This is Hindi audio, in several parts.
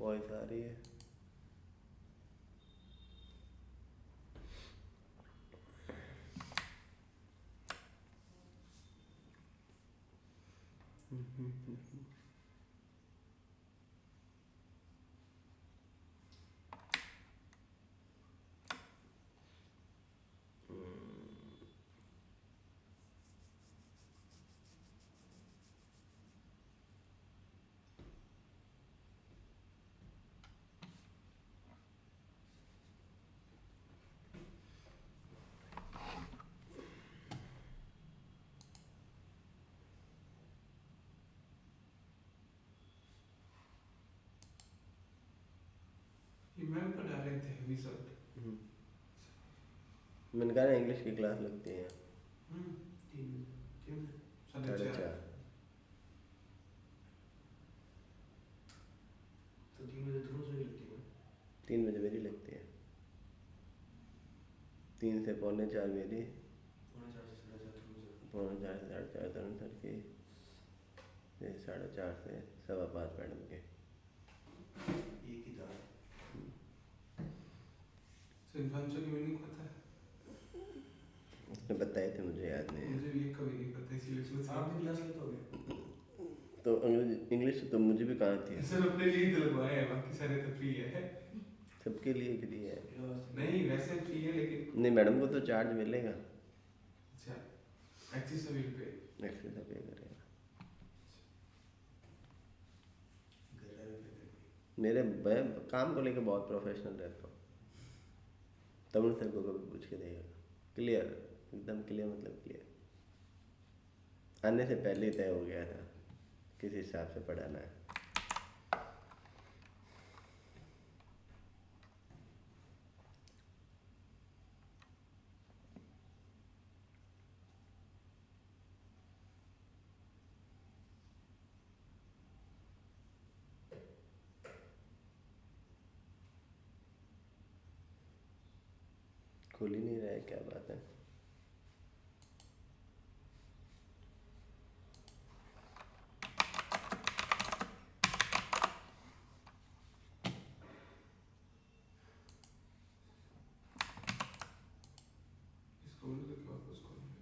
वॉइस आ रही है। ईमेल पर डाले थे रिजल्ट। मैंने कहा ना इंग्लिश की क्लास लगती है। 3 साढ़े 4। 4:30। तो 3 बजे तो रोज वही लगती है। 3 बजे मेरी लगती है। 3 से पौने 4 मेरी। पौने 4 से 4:30 रोज। पौने 4 से 4:30 तरुण सर की। फिर 4:30 से 5:15 मैडम के। एक ही था। सिंफांशो की मीनिंग पता है? उसने बताए थे, मुझे याद नहीं है। मुझे भी कभी नहीं पता, इसीलिए सोच। आप भी क्लास लेते होगे तो अंग्रेजी इंग्लिश तो मुझे भी कहाँ थी। सर? अपने लिए तो लगवाए हैं, बाकी सारे तो फ्री है। सबके लिए फ्री है। नहीं वैसे फ्री है लेकिन। नहीं, मैडम को तो चार्ज मिलेगा। अच्छा, एक्सिस से बिल पे। एक्स्ट्रा से पे करेगा। मैं काम को लेकर बहुत प्रोफेशनल रहता हूँ। तमिल सर को कभी पूछ के देगा। क्लियर, एकदम क्लियर, मतलब क्लियर। आने से पहले ही तय हो गया था किस हिसाब से पढ़ाना है। खुल ही नहीं रहा है, क्या बात है। इसको बोल दो कि वापस कॉल बैक।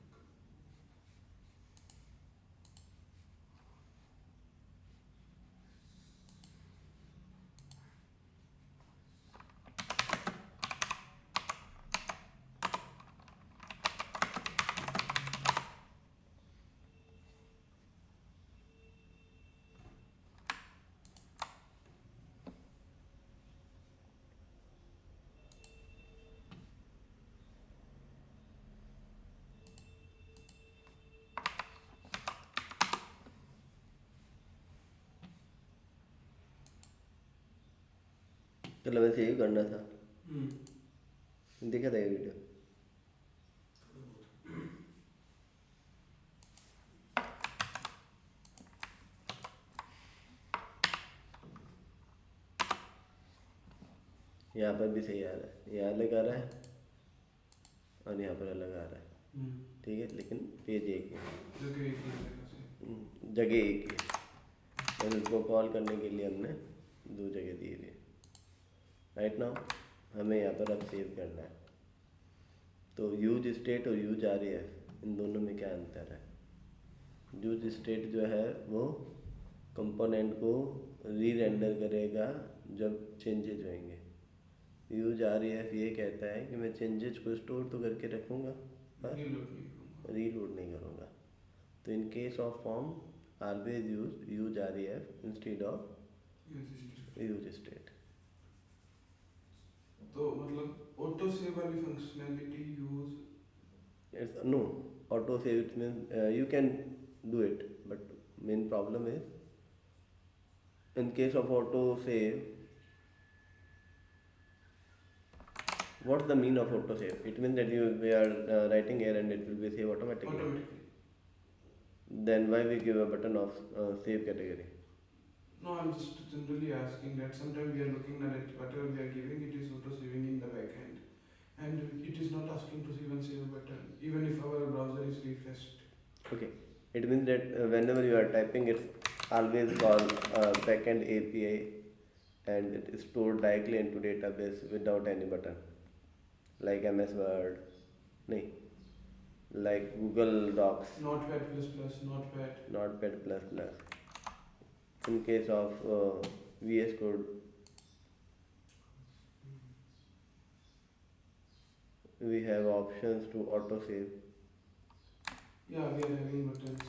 चलो, वैसे यही करना था। देखा था ये वीडियो। यहाँ पर भी सही आ रहा है, यहाँ अलग आ रहा है और यहाँ पर अलग आ रहा है। ठीक है, लेकिन पेज एक ही है। जगह एक ही रहेगा सही। जगह एक ही है। और उसको कॉल करने के लिए हमने 2 जगह दी थी। राइट नाउ हमें यहाँ पर अब सेव करना है। तो यूज स्टेट और यूज आर है, इन दोनों में क्या अंतर है। यूज स्टेट जो है वो कंपोनेंट को री रेंडर करेगा जब चेंजेज होंगे। यूज आर ये कहता है कि मैं चेंजेज को स्टोर तो करके रखूँगा पर रीलोड नहीं करूँगा। रीलोड नहीं करूँगा। तो in case of form always use R instead of use state. तो मतलब ऑटो सेव वाली functionality use. It's no auto save. It means you can do it, but main problem is in case of auto save. What's the mean of auto save? It means that we are writing here and it will be save automatically. Automatically. Then why we give a button of save category? No, I'm just generally asking that sometimes we are looking at it, whatever we are giving, it is auto saving in the backend. And it is not asking to even save a button, even if our browser is refreshed. Okay, it means that whenever you are typing, it's always call backend API and it is stored directly into database without any button, like MS Word, nahi, like Google Docs, Notepad plus plus, Notepad. Notepad plus plus. In case of VS Code, we have options to auto save. Yeah, we are having buttons.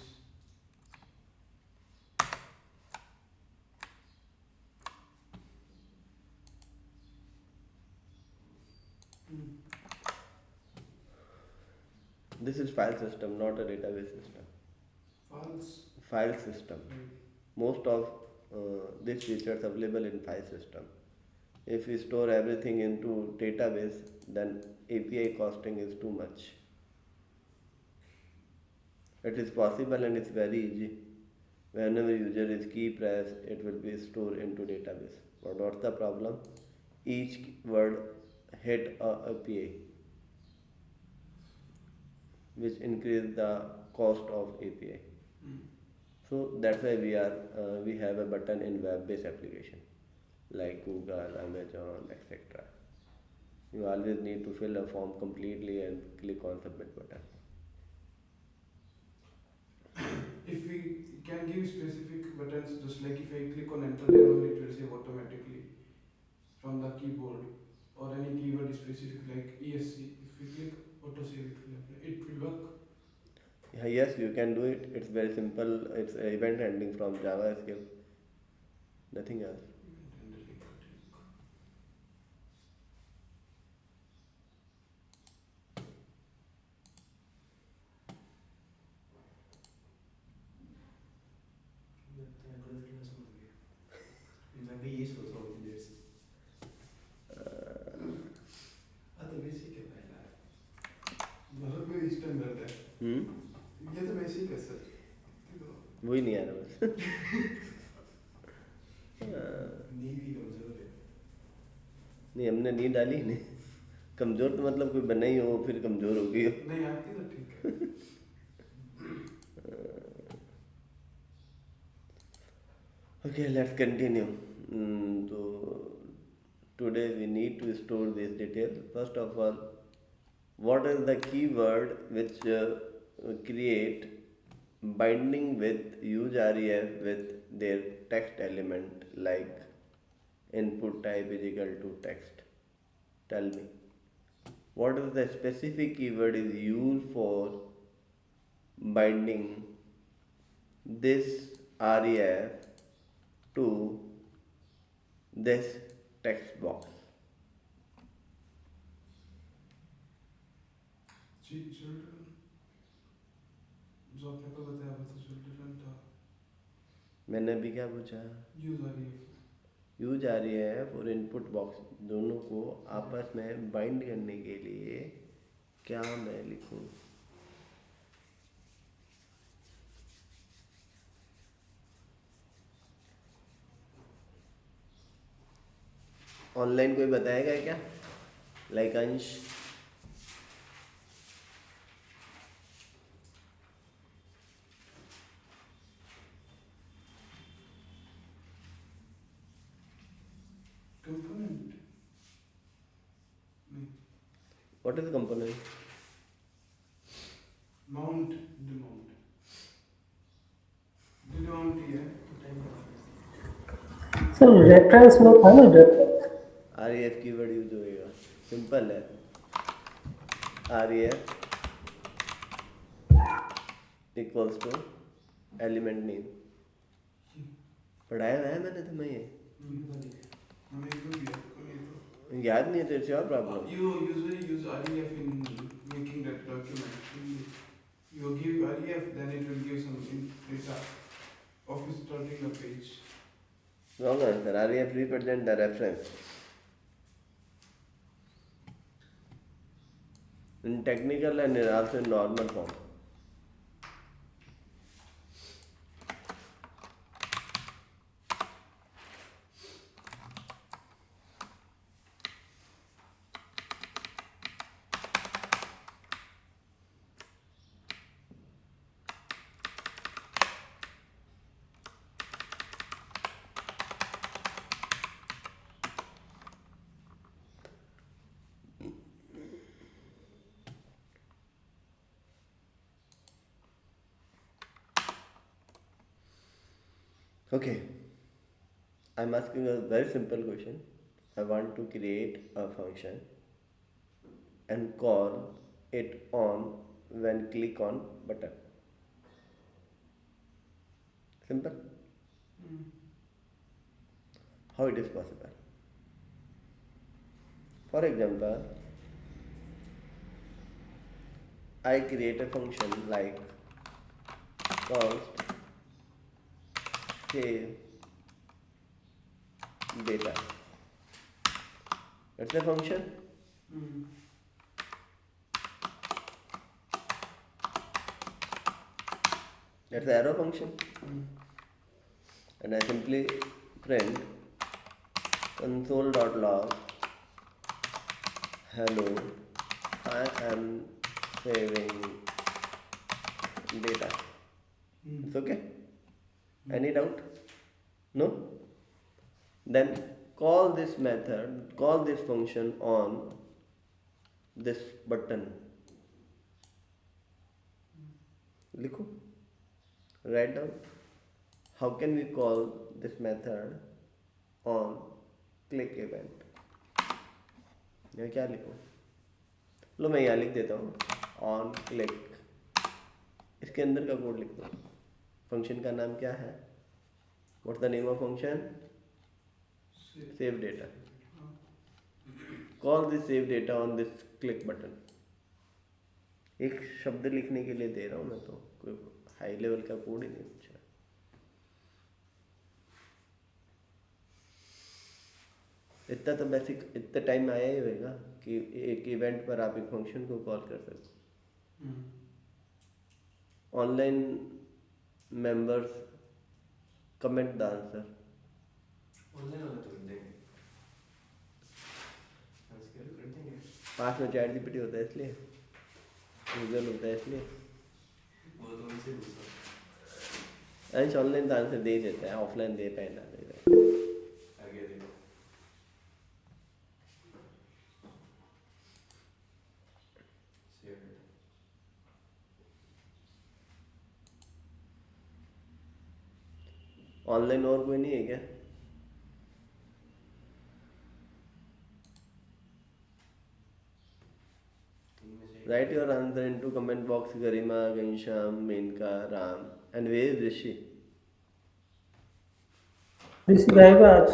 Hmm. This is file system, not a database system. Files. File system. Right. Most of these features available in file system. If we store everything into database, then API costing is too much. It is possible and it's very easy. Whenever user is key press, it will be stored into database. But what's the problem? Each word hit a API, which increase the cost of API. Hmm. So that's why we have a button in web-based application like Google, Amazon, etc. You always need to fill a form completely and click on submit button. If we can give specific buttons, just like if I click on enter, then only it will save automatically from the keyboard, or any keyword is specific like ESC. If we click auto save, it will apply. It will work. Yes, you can do it. It's very simple. It's event handling from JavaScript. Nothing else. And the link. मैं भी यही सोच रहा हूँ कि देर से तो बेसिक है पहला मतलब कोई इस टाइम रहता है ये तो बेसिक है सर वही नहीं आ रहा बस नींद भी कमजोर है नहीं, हमने नींद डाली नहीं। कमजोर तो मतलब कोई बना ही हो फिर कमजोर हो गई हो। नहीं आती तो ठीक है Okay, let's continue. So today we need to store these details. First of all, what is the keyword which create binding with use ref with their text element like input type is equal to text? Tell me. What is the specific keyword is used for binding this ref to this text box? जी चिल्ड्रन जो आपने कल बताया वो तो चिल्ड्रन था मैंने अभी क्या पूछा? यूज आ रही है यूज आ रही है और इनपुट बॉक्स दोनों को आपस में बाइंड करने के लिए क्या मैं लिखूं? ऑनलाइन कोई बताएगा क्या? लाइक अंश? कंपोनेंट नहीं what is component? Mount demount ही है सर रेफरेंस में था ना रेफरेंस REF कीवर्ड यूज होएगा, सिंपल है। REF equals to element name. पढ़ाया हुआ है मैंने तुम्हें ये? हमें तो भी आपको ये तो याद नहीं है तेरे से और problem? you usually use REF in making that document. You give REF, then it will give some data of starting a page. Wrong answer. REF represent the reference. In technical and also in normal form. Okay, I'm asking a very simple question. I want to create a function and call it on when click on button. Simple. Mm. How it is possible? For example, I create a function like const save data. That's a function. Mm. That's the arrow function. Mm. And I simply print console.log hello, I am saving data. Mm. It's okay? Any doubt? No? Then call this method, call this function on this button. लिखो. Write down. How can we call this method on click event? यहाँ क्या लिखूँ? लो मैं यहाँ लिख देता हूँ on click. इसके अंदर का कोड लिख दो. फंक्शन का नाम क्या है? What's the name of function? Save data. Call this save data on this click button. एक शब्द लिखने के लिए दे रहा हूँ मैं, तो कोई हाई लेवल का कोड ही नहीं पूछ रहा. इतना तो बेसिक, इतना टाइम आया ही होगा कि एक इवेंट पर आप एक फंक्शन को कॉल कर सकते. Mm. Online members comment the answer. Online वाला तो कर देंगे, आजकल कर देंगे। पास में चैट जीपीटी होता है इसलिए, गूगल होता है इसलिए. वो तो उनसे पूछो। अंश ऑनलाइन तो आंसर दे ही देता है, ऑफलाइन दे पाए ना दे. आगे देखो। शेयर कर। ऑनलाइन और कोई नहीं है क्या? इनमें से Write your answer into comment box. Garima, Gansham, Menka, Ram, and where is Rishi? ऋषि गाएगा आज.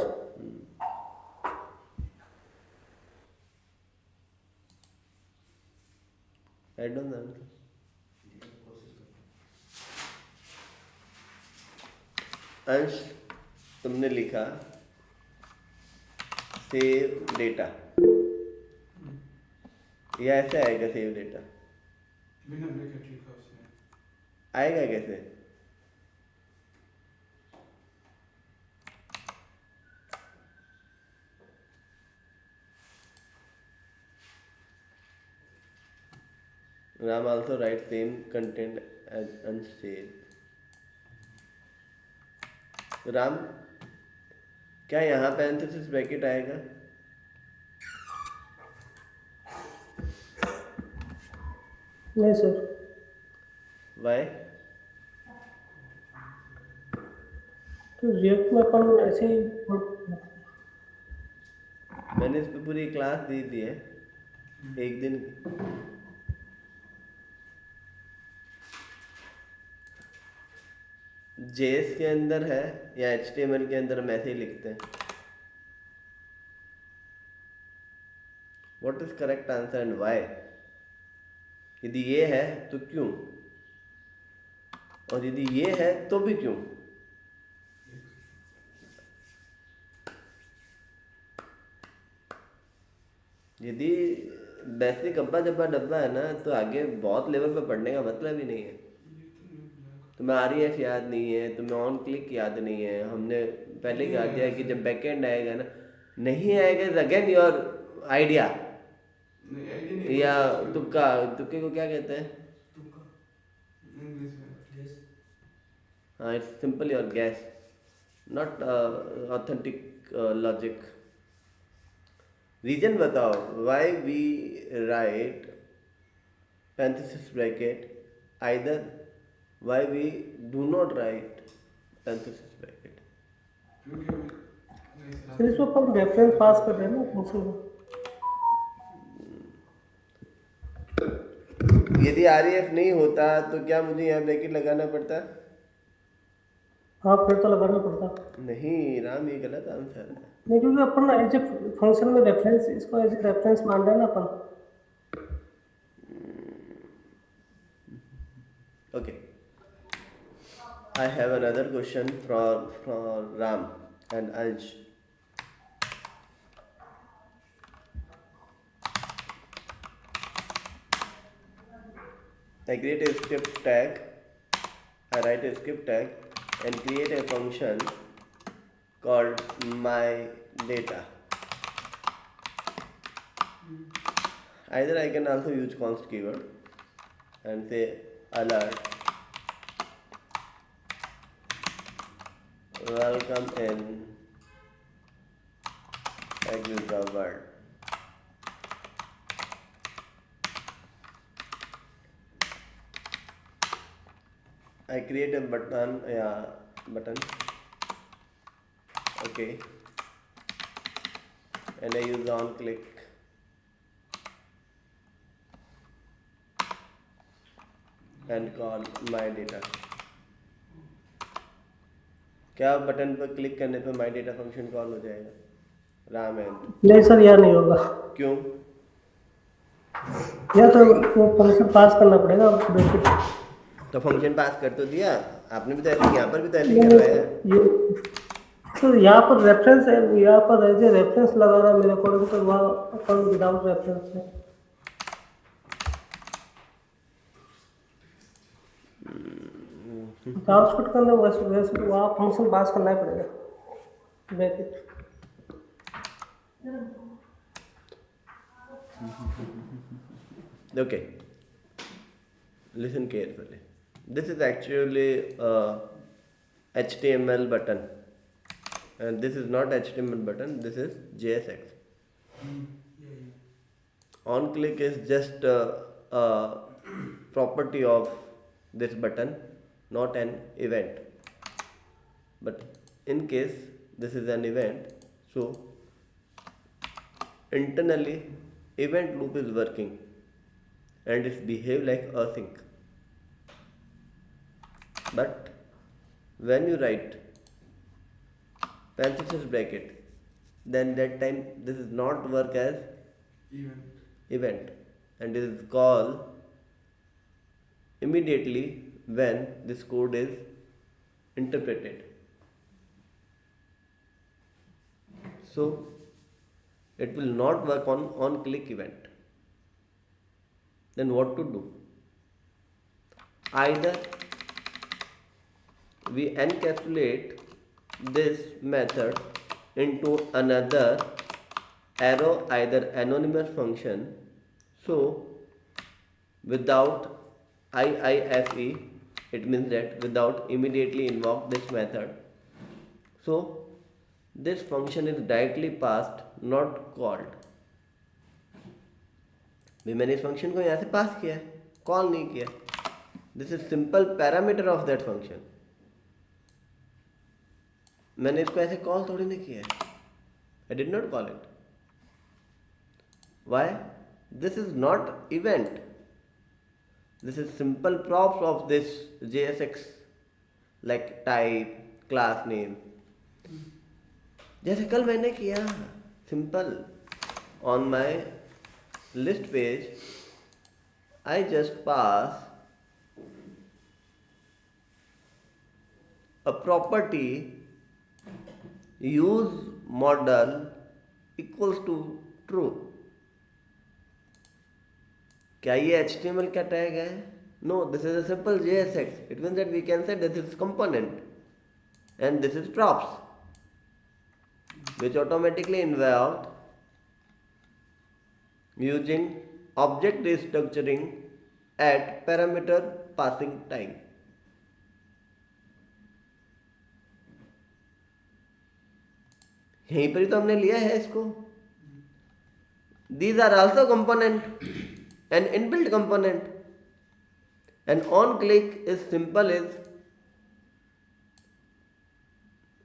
Write down the answer. Process कर। अंश, तुमने लिखा सेव डेटा. यह ऐसे आएगा सेव डेटा. बिना ब्रैकेट लिखा उसने. आएगा कैसे? Ram also write same content as unsaid. Ram, क्या यहाँ पैरेंथेसिस ब्रैकेट आएगा? नहीं सर, वाई? तो रिएक्ट में अपन ऐसे ही मैंने इस पे पूरी क्लास दी थी है एक दिन. जेएस के अंदर है या एचटीएमएल के अंदर हम ऐसे ही लिखते हैं. What is correct answer and why? यदि ये है तो क्यों, और यदि ये है तो भी क्यों? यदि बेसिक अब्बा जब्बा डब्बा है ना, तो आगे बहुत लेवल पे पढ़ने का मतलब ही नहीं है. तुम्हें आरईएफ याद नहीं है, तुम्हें ऑन क्लिक याद नहीं है. हमने पहले कहा दिया कि जब बैकएंड आएगा ना, नहीं आएगा इज अगेन योर आइडिया नहीं आइडिया नहीं. या तुक्का. तुक्के को क्या कहते हैं? इंग्लिश में. यस। हाँ, it's simple your guess, not authentic logic. Reason बताओ why we write parenthesis bracket, either why we do not write parenthesis bracket. You give me nice फिर इसमें अपन रेफरेंस पास कर रहे हैं ना फंक्शन में। यदि REF नहीं होता तो क्या मुझे यहाँ ब्रैकेट लगाना पड़ता? हाँ फिर तो लगाना पड़ता। नहीं राम, ये गलत आंसर है। नहीं क्योंकि अपन एज ए फंक्शन में रेफरेंस, इसको एज ए रेफरेंस मान रहे हैं ना अपन। Okay, I have another question for Ram and Ansh. I create a script tag, I write a script tag and create a function called my data. Either I can also use const keyword and say alert, welcome in exit the world. I create a button, okay, and I use on click and call my data. क्या बटन पर क्लिक करने पर my data फंक्शन कॉल हो जाएगा? राम एंड नहीं सर, यह नहीं होगा। क्यों? या तो वो फंक्शन पास करना पड़ेगा ब्रैकेट। तो फंक्शन पास कर तो दिया आपने भी, तो ऐसे यहाँ पर भी तो ऐसे ही नहीं करवाया है। ये तो यहाँ पर रेफरेंस है, यहाँ पर एज ए रेफरेंस लगा रहा है मेरे अकॉर्डिंग, तो वहाँ अपन विदाउट रेफरेंस है। आउटपुट करना वैसे वैसे तो वहाँ फंक्शन पास करना ही पड़ेगा bracket. Okay, listen carefully. This is actually a HTML button, and this is not HTML button. This is JSX. On click is just a property of this button, not an event. But in case this is an event, so internally event loop is working and it behave like async. But when you write parenthesis bracket, then that time this is not work as event and it is called immediately when this code is interpreted. So it will not work on click event. Then what to do? Either we encapsulate this method into another arrow, either anonymous function, so without IIFE, it means that without immediately invoke this method, so this function is directly passed, not called. भी मैंने इस फंक्शन को यहाँ से पास किया है, कॉल नहीं किया। This is simple parameter of that function. मैंने इसको ऐसे कॉल थोड़ी नहीं किया है। I did not call it. Why? This is not event, this is simple props of this JSX, like type, class name, जैसे कल मैंने किया। Simple on my list page, I just pass a property use model equals to true. क्या ये HTML का tag है? No, this is a simple JSX. It means that we can say this is component and this is props, which automatically invoked using object restructuring at parameter passing time. यहीं पर ही तो हमने लिया है इसको। These are also component and inbuilt component, and on click is simple is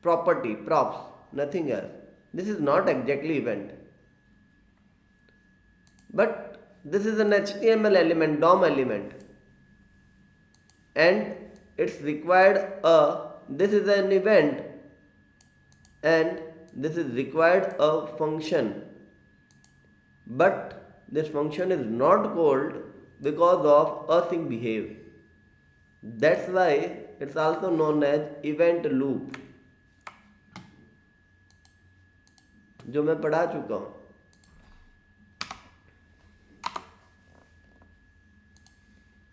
property, props, nothing else. This is not exactly event, but this is an HTML element, DOM element, and it's required this is an event, and this is required a function, but this function is not called because of async behave. That's why it's also known as event loop, जो मैं पढ़ा चुका हूं.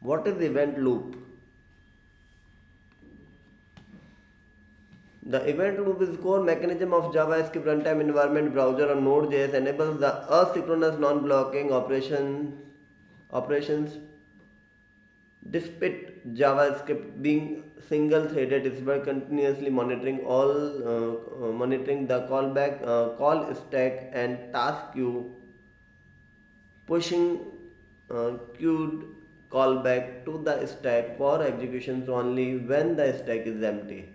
What is event loop? The event loop is core mechanism of JavaScript runtime environment browser or Node.js, enables the asynchronous non-blocking operations despite JavaScript being single-threaded. It's by continuously monitoring monitoring the callback, call stack and task queue, pushing queued callback to the stack for executions only when the stack is empty.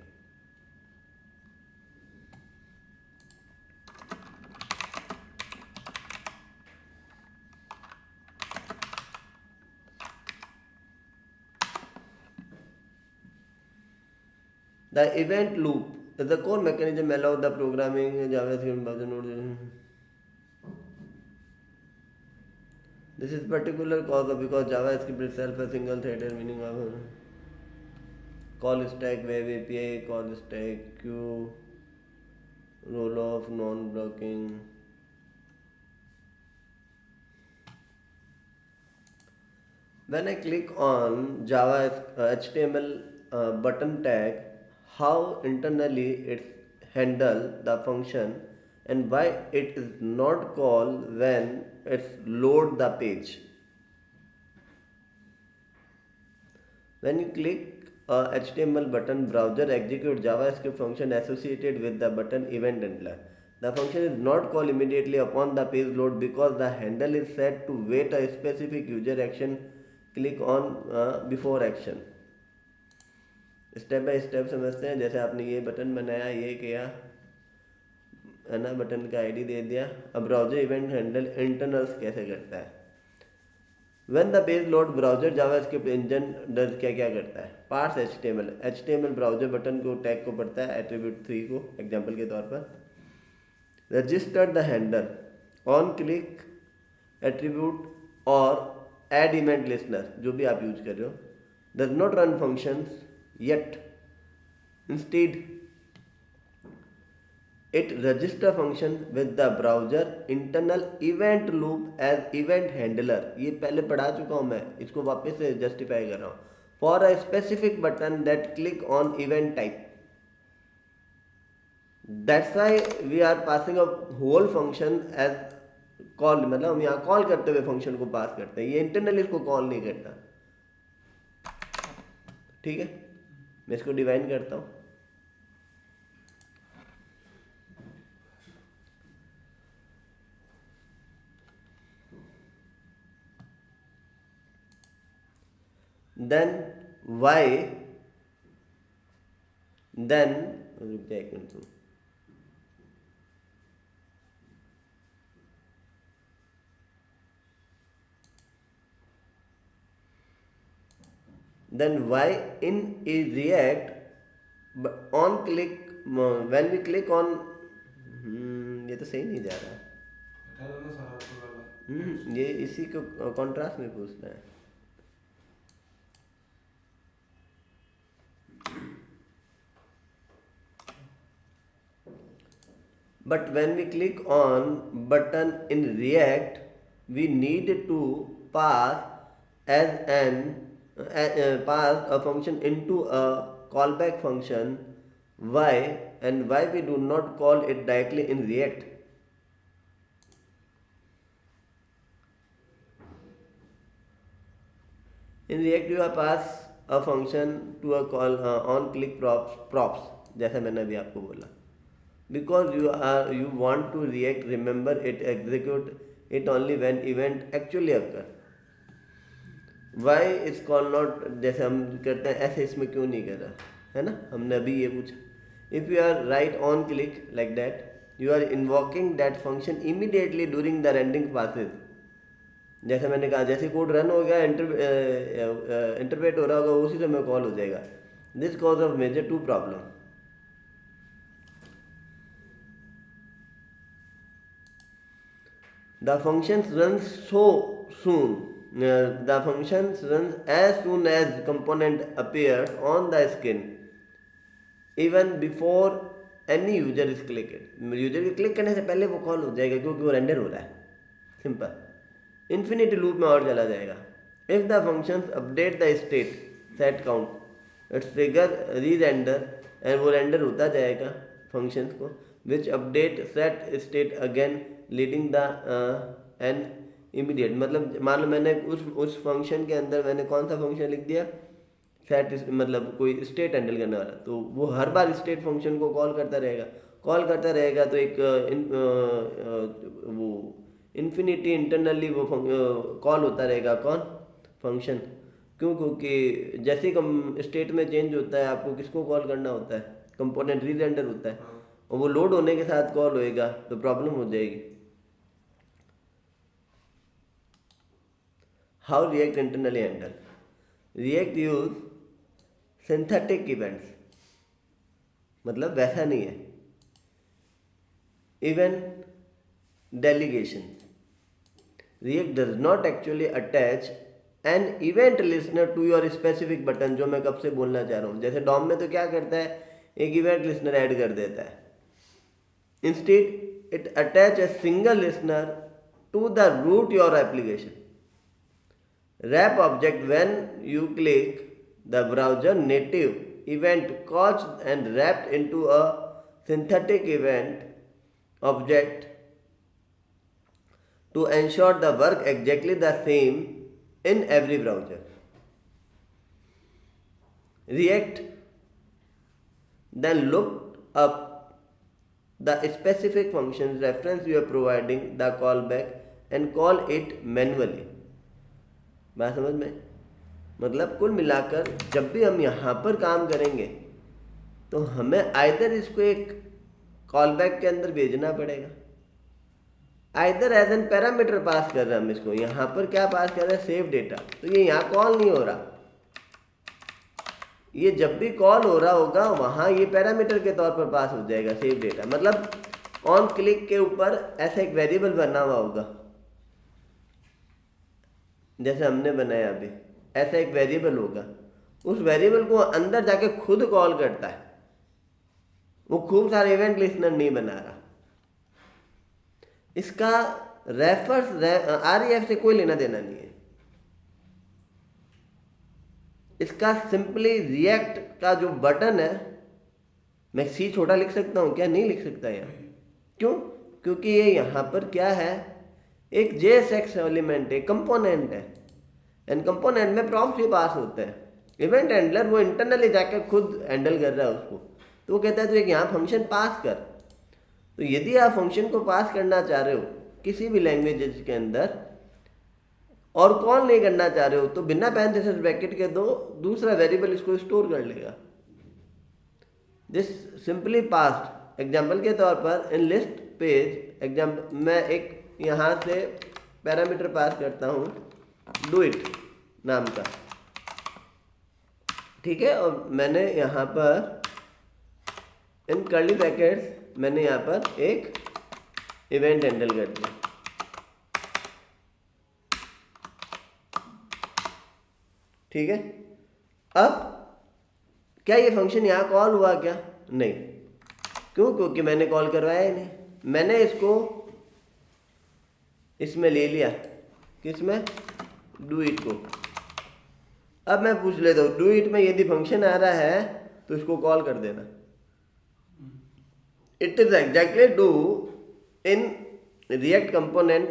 The event loop is the core mechanism allow the programming JavaScript browser node. This is particular cause of because JavaScript itself a single threaded, meaning of call stack, web API, call stack, queue, roll off, non-blocking. When I click on Java HTML button tag, how internally it handle the function and why it is not called when it's load the page. When you click a HTML button, browser execute JavaScript function associated with the button event handler. The function is not called immediately upon the page load because the handle is set to wait a specific user action click on before action. Step by step समझते हैं. जैसे आपने ये बटन बनाया, ये किया है ना, बटन का आईडी दे दिया. अब ब्राउजर इवेंट हैंडल इंटरनल्स कैसे करता है. When the page load browser JavaScript engine does क्या क्या करता है. पार्स एचटीएमएल ब्राउजर बटन को टैग को पढ़ता है, एट्रीब्यूट 3 को एग्जांपल के तौर पर. Register the handle on click attribute और एड इवेंट लिस्टनर, जो भी आप यूज कर रहे हो. Does not run functions yet, instead it register function with the browser internal event loop as event handler. ये पहले पढ़ा चुका हूँ मैं, इसको वापस से जस्टिफाई कर रहा हूँ. For a specific button that click on event type. That's why we are passing a whole function as call. मतलब हम यहाँ कॉल करते हुए फंक्शन को पास करते हैं, ये इंटरनली इसको कॉल नहीं करता. ठीक है, मैं इसको डिवाइन करता हूं. देन वाई, देन रुक जाए एक minute. Then why in a React on click when we click on ये तो सही नहीं जा रहा. ये इसी को कॉन्ट्रास्ट में पूछना है. But when we click on button in React, we need to pass as an pass a function into a callback function. Why and why we do not call it directly in React? In React you have pass a function to a call on click props जैसा मैंने अभी आपको बोला. Because you want to React remember it execute it only when event actually occur. Why is call not, जैसे हम करते हैं ऐसे इसमें क्यों नहीं कर रहा है ना, हमने अभी ये पूछा. If you are right on click like that, you are invoking that function immediately during the rendering process. जैसे मैंने कहा, जैसे कोड रन हो गया, इंटरप्रेट हो रहा होगा, उसी समय कॉल हो जाएगा. This cause of major to problem. The functions runs so soon. The functions runs as soon as component appears on the screen, even before any user is clicked. User के क्लिक करने से पहले वो कॉल हो जाएगा, क्योंकि वो रेंडर हो रहा है. सिंपल. इन्फिनिटी लूप में और चला जाएगा. If the functions update the state set count it's trigger rerender, and वो रेंडर होता जाएगा फंक्शंस को, which update set state again leading the an immediate. मतलब मान लो मैंने उस फंक्शन के अंदर मैंने कौन सा फंक्शन लिख दिया, सेट, मतलब कोई स्टेट हैंडल करने वाला, तो वो हर बार स्टेट फंक्शन को कॉल करता रहेगा. तो एक वो इन्फिनिटी इंटरनली वो कॉल होता रहेगा. कौन? फंक्शन. क्यों? क्योंकि जैसे ही स्टेट में चेंज होता है, आपको किसको कॉल करना होता है? कंपोनेंट री रेंडर होता है, और वो लोड होने के साथ कॉल होएगा, तो प्रॉब्लम हो जाएगी. How react internally handle? React use synthetic events. मतलब वैसा नहीं है. Event delegation. React does not actually attach an event listener to your specific button, जो मैं कब से बोलना चाह रहा हूँ. जैसे DOM में तो क्या करता है, एक इवेंट लिसनर ऐड कर देता है. Instead it attach a single listener to the root your application. Wrap object, when you click the browser native event caught and wrapped into a synthetic event object to ensure the work exactly the same in every browser. React then look up the specific functions reference you are providing the callback and call it manually. बात समझ में? मतलब कुल मिलाकर जब भी हम यहाँ पर काम करेंगे तो हमें आइदर इसको एक कॉलबैक के अंदर भेजना पड़ेगा, either as an parameter pass कर रहे हैं हम इसको. यहाँ पर क्या पास कर रहे हैं? Save data. तो ये यहाँ कॉल नहीं हो रहा, ये जब भी कॉल हो रहा होगा वहाँ ये पैरामीटर के तौर पर पास हो जाएगा सेव डेटा. मतलब ऑन क्लिक के ऊपर ऐसा एक वेरिएबल बना हुआ होगा, जैसे हमने बनाया अभी, ऐसा एक वेरिएबल होगा. उस वेरिएबल को अंदर जाके खुद कॉल करता है, वो खूब सारे इवेंट लिस्नर नहीं बना रहा. इसका रेफर्स आरईएफ से कोई लेना देना नहीं है. इसका सिंपली रिएक्ट का जो बटन है, मैं सी छोटा लिख सकता हूँ क्या? नहीं लिख सकता यहाँ. क्यों? क्योंकि ये यहाँ पर क्या है, एक JSX एलिमेंट है, कंपोनेंट है, एंड कंपोनेंट में प्रॉम्प्ट भी पास होते हैं. इवेंट हैंडलर वो इंटरनली जाकर खुद हैंडल कर रहा है उसको, तो वो कहता है तो एक यहाँ फंक्शन पास कर. तो यदि आप फंक्शन को पास करना चाह रहे हो किसी भी लैंग्वेज के अंदर और कॉल नहीं करना चाह रहे हो, तो बिना पैरेंथेसिस ब्रैकेट के दो दूसरा वेरिएबल इसको स्टोर कर लेगा. This simply passed. एग्जाम्पल के तौर पर इन लिस्ट पेज एग्जाम्पल, मैं एक यहाँ से पैरामीटर पास करता हूँ डू इट नाम का, ठीक है, और मैंने यहाँ पर इन कर्ली ब्रैकेट्स मैंने यहाँ पर एक इवेंट हैंडल कर दिया. ठीक है. अब क्या ये फंक्शन यहाँ कॉल हुआ क्या? नहीं. क्यों? क्योंकि मैंने कॉल करवाया ही नहीं. मैंने इसको इसमें ले लिया. किसमें? डू इट को. अब मैं पूछ लेता हूँ, डू इट में यदि फंक्शन आ रहा है तो इसको कॉल कर देना. It is exactly do in React component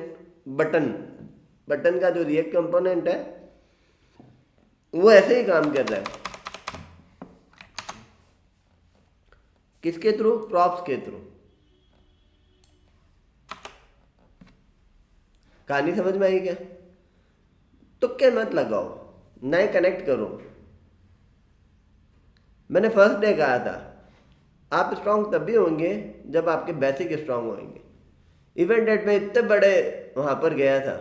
button. Button का जो रिएक्ट कंपोनेंट है वो ऐसे ही काम कर रहा है. किसके थ्रू? प्रॉप्स के थ्रू. कहानी समझ में आई क्या? तुक्के मत लगाओ, नए कनेक्ट करो. मैंने फर्स्ट डे कहा था आप स्ट्रांग तभी होंगे जब आपके बेसिक स्ट्रांग होंगे। इवन डेट में इतने बड़े वहाँ पर गया था,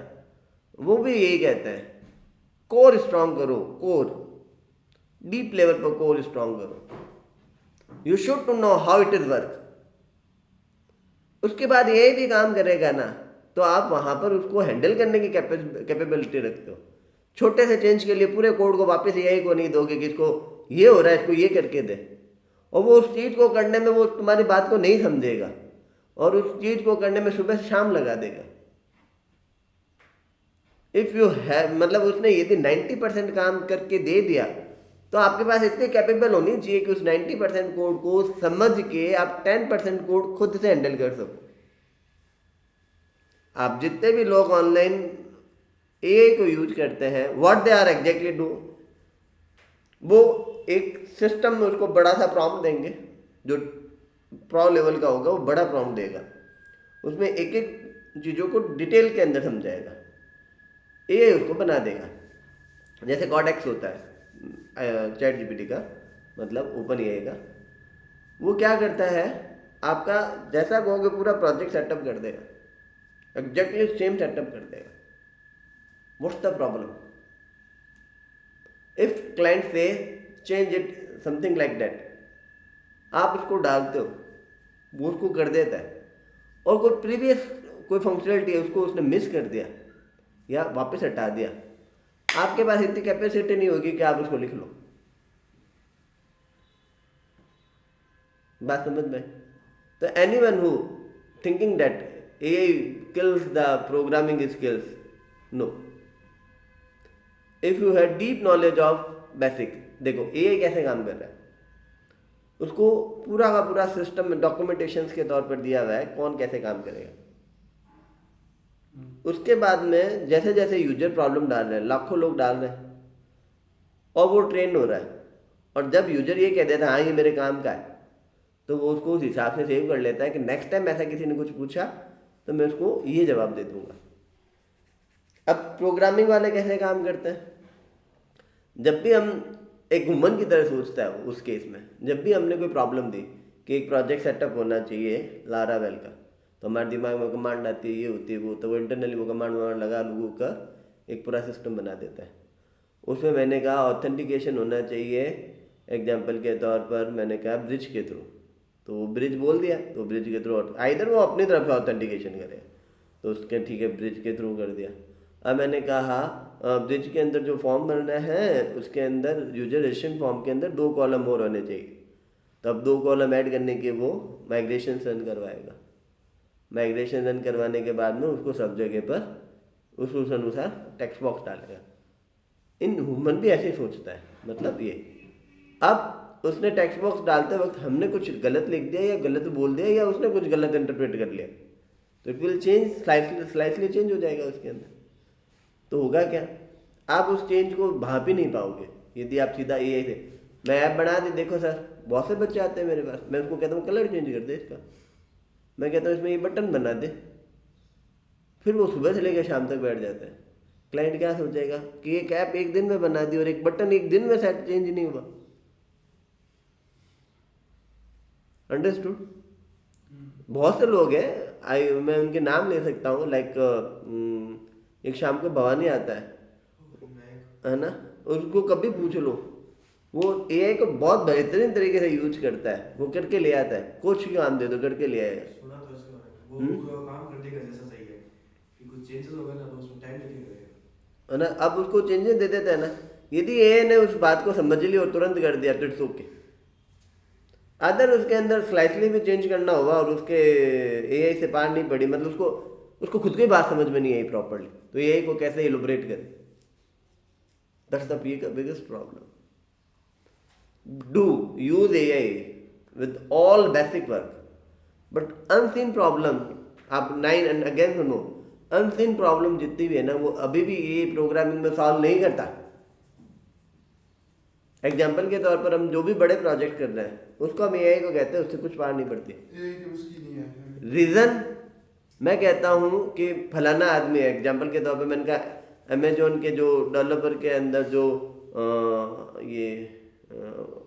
वो भी यही कहते हैं कोर स्ट्रांग करो, कोर डीप लेवल पर कोर स्ट्रांग करो। You should to know how it is work. उसके बाद यही भी काम करेगा ना, तो आप वहाँ पर उसको हैंडल करने की कैपेबिलिटी रखते हो। छोटे से चेंज के लिए पूरे कोड को वापस यही को नहीं दोगे कि इसको ये हो रहा है, इसको ये करके दे, और वो उस चीज़ को करने में वो तुम्हारी बात को नहीं समझेगा और उस चीज़ को करने में सुबह से शाम लगा देगा। इफ़ यू हैव, मतलब उसने यदि 90% काम करके दे दिया, तो आपके पास इतनी कैपेबल होनी चाहिए कि उस 90% कोड को समझ के आप 10% कोड खुद से हैंडल कर सको। आप जितने भी लोग ऑनलाइन एआई को यूज करते हैं, what they are exactly do, वो एक सिस्टम में उसको बड़ा सा प्रॉम्प्ट देंगे, जो प्रो लेवल का होगा वो बड़ा प्रॉम्प्ट देगा, उसमें एक एक चीज़ों को डिटेल के अंदर समझाएगा, एआई उसको बना देगा। जैसे कॉडेक्स होता है चैट जीपीटी का, मतलब ओपन एआई का, वो क्या करता है, आपका जैसा कहोगे पूरा प्रोजेक्ट सेटअप कर देगा, एग्जैक्टली सेम सेटअप कर देगा। What's the problem? If client से change it something like that, आप उसको डालते हो, वो उसको कर देता है, और कोई प्रीवियस कोई फंक्शनलिटी है उसको उसने मिस कर दिया या वापस हटा दिया, आपके पास इतनी कैपेसिटी नहीं होगी कि आप उसको लिख लो। बात समझ में? तो anyone who thinking that AI kills the programming skills, no. If you have deep knowledge of basic, देखो एआई कैसे काम कर रहा है, उसको पूरा का पूरा सिस्टम में डॉक्यूमेंटेशन के तौर पर दिया हुआ है कौन कैसे काम करेगा। उसके बाद में जैसे जैसे यूजर प्रॉब्लम डाल रहे हैं, लाखों लोग डाल रहे हैं, और वो ट्रेन हो रहा है, और जब यूजर ये कह देता है हाँ ये मेरे काम का है, तो वो उसको उस हिसाब से सेव कर लेता है कि नेक्स्ट टाइम ऐसा किसी ने कुछ पूछा तो मैं उसको ये जवाब दे दूंगा। अब प्रोग्रामिंग वाले कैसे काम करते हैं, जब भी हम एक ह्यूमन की तरह सोचता है उस केस में, जब भी हमने कोई प्रॉब्लम दी कि एक प्रोजेक्ट सेटअप होना चाहिए लारावेल का, तो हमारे दिमाग में कमांड आती है, ये होती है वो, तो वो इंटरनली वो कमांड वमांड लगा लूँ कर एक पूरा सिस्टम बना देता है। उसमें मैंने कहा ऑथेंटिकेशन होना चाहिए, एग्जाम्पल के तौर पर मैंने कहा ब्रिज के थ्रू, तो वो ब्रिज बोल दिया, तो ब्रिज के थ्रू आइदर वो अपनी तरफ से ऑथेंटिकेशन करे, तो उसके ठीक है ब्रिज के थ्रू कर दिया। अब मैंने कहा ब्रिज के अंदर जो फॉर्म भरना है उसके अंदर यूजर रजिस्ट्रेशन फॉर्म के अंदर 2 कॉलम और होने चाहिए, तो अब 2 कॉलम ऐड करने के वो माइग्रेशन रन करवाएगा। माइग्रेशन रन करवाने के बाद में उसको सब जगह पर उस अनुसार टेक्स्ट बॉक्स डालेगा। इन ह्यूमन भी ऐसे ही सोचता है, मतलब ये। अब उसने टेक्स्ट बॉक्स डालते वक्त हमने कुछ गलत लिख दिया या गलत बोल दिया या उसने कुछ गलत इंटरप्रेट कर लिया, तो it will change, slightly change हो जाएगा उसके अंदर। तो होगा क्या, आप उस चेंज को भाप ही नहीं पाओगे यदि आप सीधा एआई से, मैं ऐप बना दी, देखो सर बहुत से बच्चे आते हैं मेरे पास, मैं उसको कहता हूँ कलर चेंज कर दे इसका, मैं कहता हूँ इसमें ये बटन बना दे, फिर वो सुबह से लेकर शाम तक बैठ जाते हैं। क्लाइंट क्या सोचेगा कि एक ऐप एक दिन में बना दी और एक बटन एक दिन में सेट चेंज नहीं हुआ। अंडरस्टूड? बहुत से लोग हैं, मैं उनके नाम ले सकता हूँ, लाइक एक शाम को भवानी आता है ना, उसको कभी पूछ लो, वो एआई को बहुत बेहतरीन तरीके से यूज करता है, वो करके ले आता है, कुछ काम दे दो करके ले आएगा। सुना तो इसके बारे में, वो काम कर देगा जैसा सही है, कि कुछ चेंजेस होगा ना तो उसमें टाइम लगेगा, है ना। अब उसको चेंजेस दे देते हैं ना, यदि एआई ने उस बात को समझ ली और तुरंत कर दिया तो इट्स ओके। अदर उसके अंदर स्लाइटली भी चेंज करना होगा और उसके एआई से पार नहीं पड़ी, मतलब उसको खुद की बात समझ में नहीं आई प्रॉपर्ली, तो एआई को कैसे इलोबरेट करे, that's the biggest problem. Do use AI with all basic work, but unseen problem आप 9 एंड अगेन सुनो, अनसीन प्रॉब्लम जितनी भी है ना वो अभी भी ये प्रोग्रामिंग में सॉल्व नहीं करता। एग्जाम्पल के तौर पर हम जो भी बड़े प्रोजेक्ट कर रहे हैं उसको हम एआई को कहते हैं, उससे कुछ पार नहीं पड़ती। उसकी नहीं है रीज़न मैं कहता हूँ कि फलाना आदमी है, एग्जाम्पल के तौर पे मैंने कहा अमेजोन के जो डेवलपर के अंदर जो ये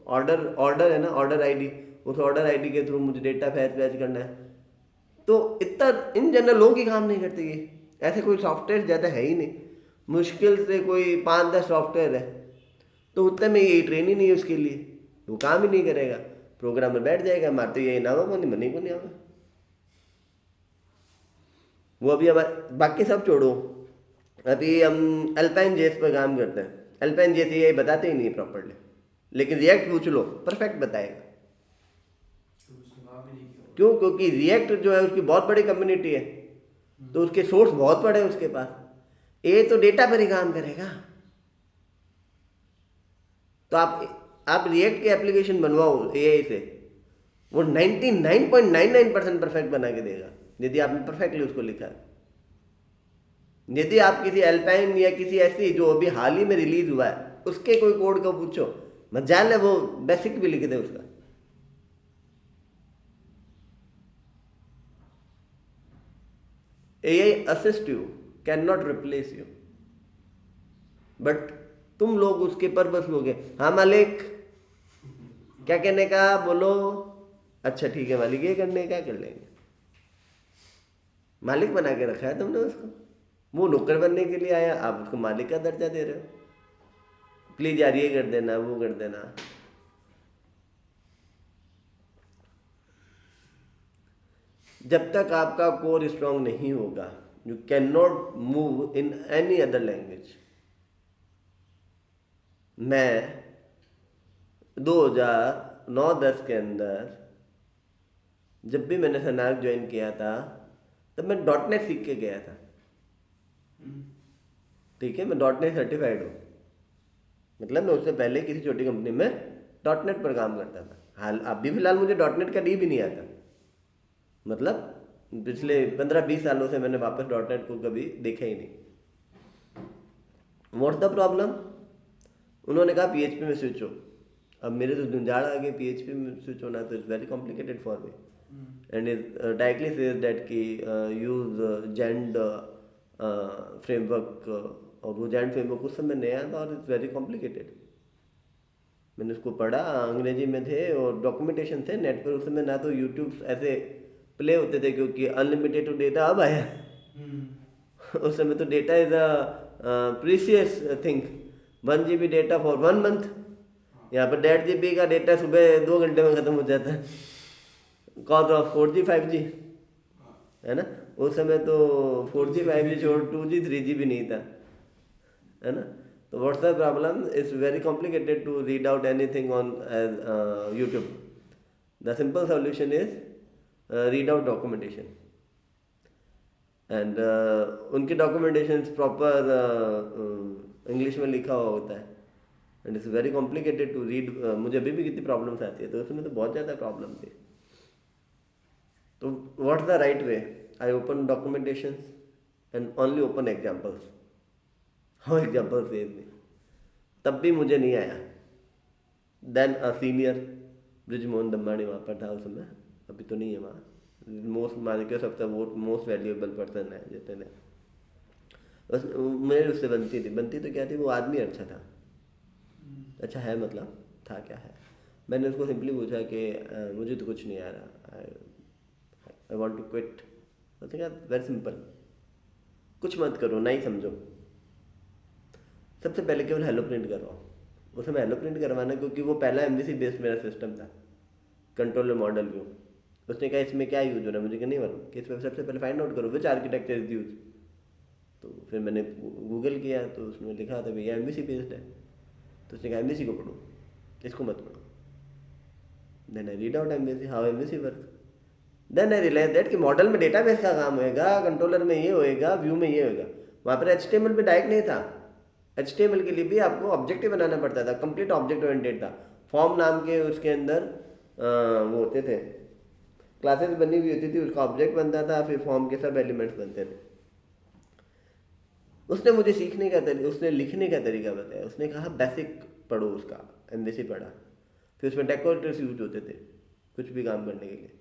ऑर्डर है ना, ऑर्डर आईडी, उस ऑर्डर आईडी के थ्रू मुझे डेटा फैच करना है। तो इतना इन जनरल लोग ही काम नहीं करते। ये ऐसे कोई सॉफ्टवेयर ज़्यादा है ही नहीं, मुश्किल से कोई 5-10 सॉफ्टवेयर है, तो उतने में ये ट्रेन ही नहीं है उसके लिए, वो काम ही नहीं करेगा। प्रोग्रामर बैठ जाएगा, मारते ये ना को नहीं मनी को नहीं आवे। वो अभी हमारे बाकी सब छोड़ो, अभी हम अल्पाइन जेस पर काम करते हैं। अल्पाइन जेस ये बताते ही नहीं है प्रॉपरली, लेकिन रिएक्ट पूछ लो परफेक्ट बताएगा। सुना भी नहीं किया। क्यों? क्योंकि रिएक्ट जो है उसकी बहुत बड़ी कम्युनिटी है, तो उसके सोर्स बहुत बड़े हैं उसके पास। ये तो डेटा पर ही काम करेगा। तो आप रिएक्ट की एप्लीकेशन बनवाओ एआई से, वो 99.99% परफेक्ट बना के देगा, यदि आपने परफेक्टली उसको लिखा है। यदि आप किसी अल्पाइन या किसी ऐसी जो अभी हाल ही में रिलीज हुआ है उसके कोई कोड को पूछो, मजाल है वो बेसिक भी लिख दे उसका। AI assist you, cannot replace you, but तुम लोग उसके पर बस लोगे। हाँ मालिक, क्या कहने का बोलो। अच्छा ठीक है मालिक, ये करने का कर लेंगे। मालिक बना के रखा है तुमने उसको, वो नौकर बनने के लिए आया, आप उसको मालिक का दर्जा दे रहे हो। प्लीज यार ये कर देना, वो कर देना। जब तक आपका कोर स्ट्रांग नहीं होगा, you can not move in any other language. मैं 2009-10 के अंदर जब भी मैंने सनाग ज्वाइन किया था, तब मैं .NET सीख के गया था। ठीक है, मैं .NET सर्टिफाइड हूँ, मतलब मैं उससे पहले किसी छोटी कंपनी में .NET पर काम करता था। हाल अभी फिलहाल मुझे .NET का डी भी नहीं आता, मतलब पिछले 15-20 सालों से मैंने वापस .NET को कभी देखा ही नहीं। What's the problem? उन्होंने कहा PHP में स्विच हो। अब मेरे तो झंझाड़ आ गए, PHP में स्विच होना तो it's very complicated for me, and it directly says that कि यूज जेंड फ्रेमवर्क, और वो जेंड फ्रेमवर्क उस समय नया था और इट्स वेरी कॉम्प्लिकेटेड। मैंने उसको पढ़ा, अंग्रेजी में थे और डॉक्यूमेंटेशन थे नेट पर। उस समय ना तो यूट्यूब ऐसे प्ले होते थे, क्योंकि अनलिमिटेड डेटा अब आया। उस समय तो data is a precious thing, 1 GB data for 1 month. यहाँ पर 1.5 GB का डेटा सुबह 2 घंटे में ख़त्म हो जाता है, कॉज ऑफ 4G 5G, है ना। उस समय तो 4G 5G छोड़ 2G 3G भी नहीं था, है ना। तो what's the problem? It's very complicated to read out anything on YouTube. The simple solution is read out documentation, and उनके डॉक्यूमेंटेशन प्रॉपर इंग्लिश में लिखा हुआ होता है, and it's very complicated to read. मुझे अभी भी कितनी प्रॉब्लम्स आती है, तो उसमें तो बहुत ज़्यादा प्रॉब्लम थी। तो what's the right way? I open documentation and only open examples. How examples save me, तब भी मुझे नहीं आया। देन अ सीनियर ब्रिजमोहन दम्बानी वहाँ पर था उस समय, अभी तो नहीं है वहाँ। मोस्ट मान के सबसे वो मोस्ट वैल्यूएबल पर्सन है जितने, बस मेरे उससे बनती तो क्या थी, वो आदमी अच्छा था। अच्छा है मतलब था क्या है। मैंने उसको सिंपली पूछा कि मुझे तो कुछ नहीं आ रहा, आई वॉन्ट टू क्विट। उसने कहा वेरी सिंपल, कुछ मत करो, ना ही समझो, सबसे पहले केवल हेलो प्रिंट करवाओ। उस समय हेलो प्रिंट करवाना, क्योंकि वो पहला MVC बेस्ड मेरा सिस्टम था, कंट्रोलर मॉडल व्यू। उसने कहा इसमें क्या यूज हो रहा है, मुझे क्या नहीं मालूम, कि इसमें सबसे पहले फाइंड आउट करो विच आर्किटेक्चर इज यूज। तो फिर मैंने गूगल किया, तो उसमें लिखा था भैया MVC बेस्ड है। तो उसने कहा MVC को पढ़ो, इसको मत पढ़ो। Then I read out MVC, how MVC work. Then I realize that कि मॉडल में डेटाबेस का काम होएगा, कंट्रोलर में ये होएगा, व्यू में ये होएगा। वहाँ पर HTML पे डायरेक्ट नहीं था। HTML के लिए भी आपको ऑब्जेक्टिव बनाना पड़ता था, कंप्लीट ऑब्जेक्ट ओरिएंटेड था। फॉर्म नाम के उसके अंदर वो होते थे, क्लासेस बनी हुई होती थी, उसका ऑब्जेक्ट बनता था, फिर फॉर्म के सब एलिमेंट्स बनते थे। उसने मुझे सीखने का उसने लिखने का तरीका बताया। उसने कहा बेसिक पढ़ो, उसका MVC पढ़ा। फिर उसमें डेकोरेटर्स यूज होते थे कुछ भी काम करने के लिए,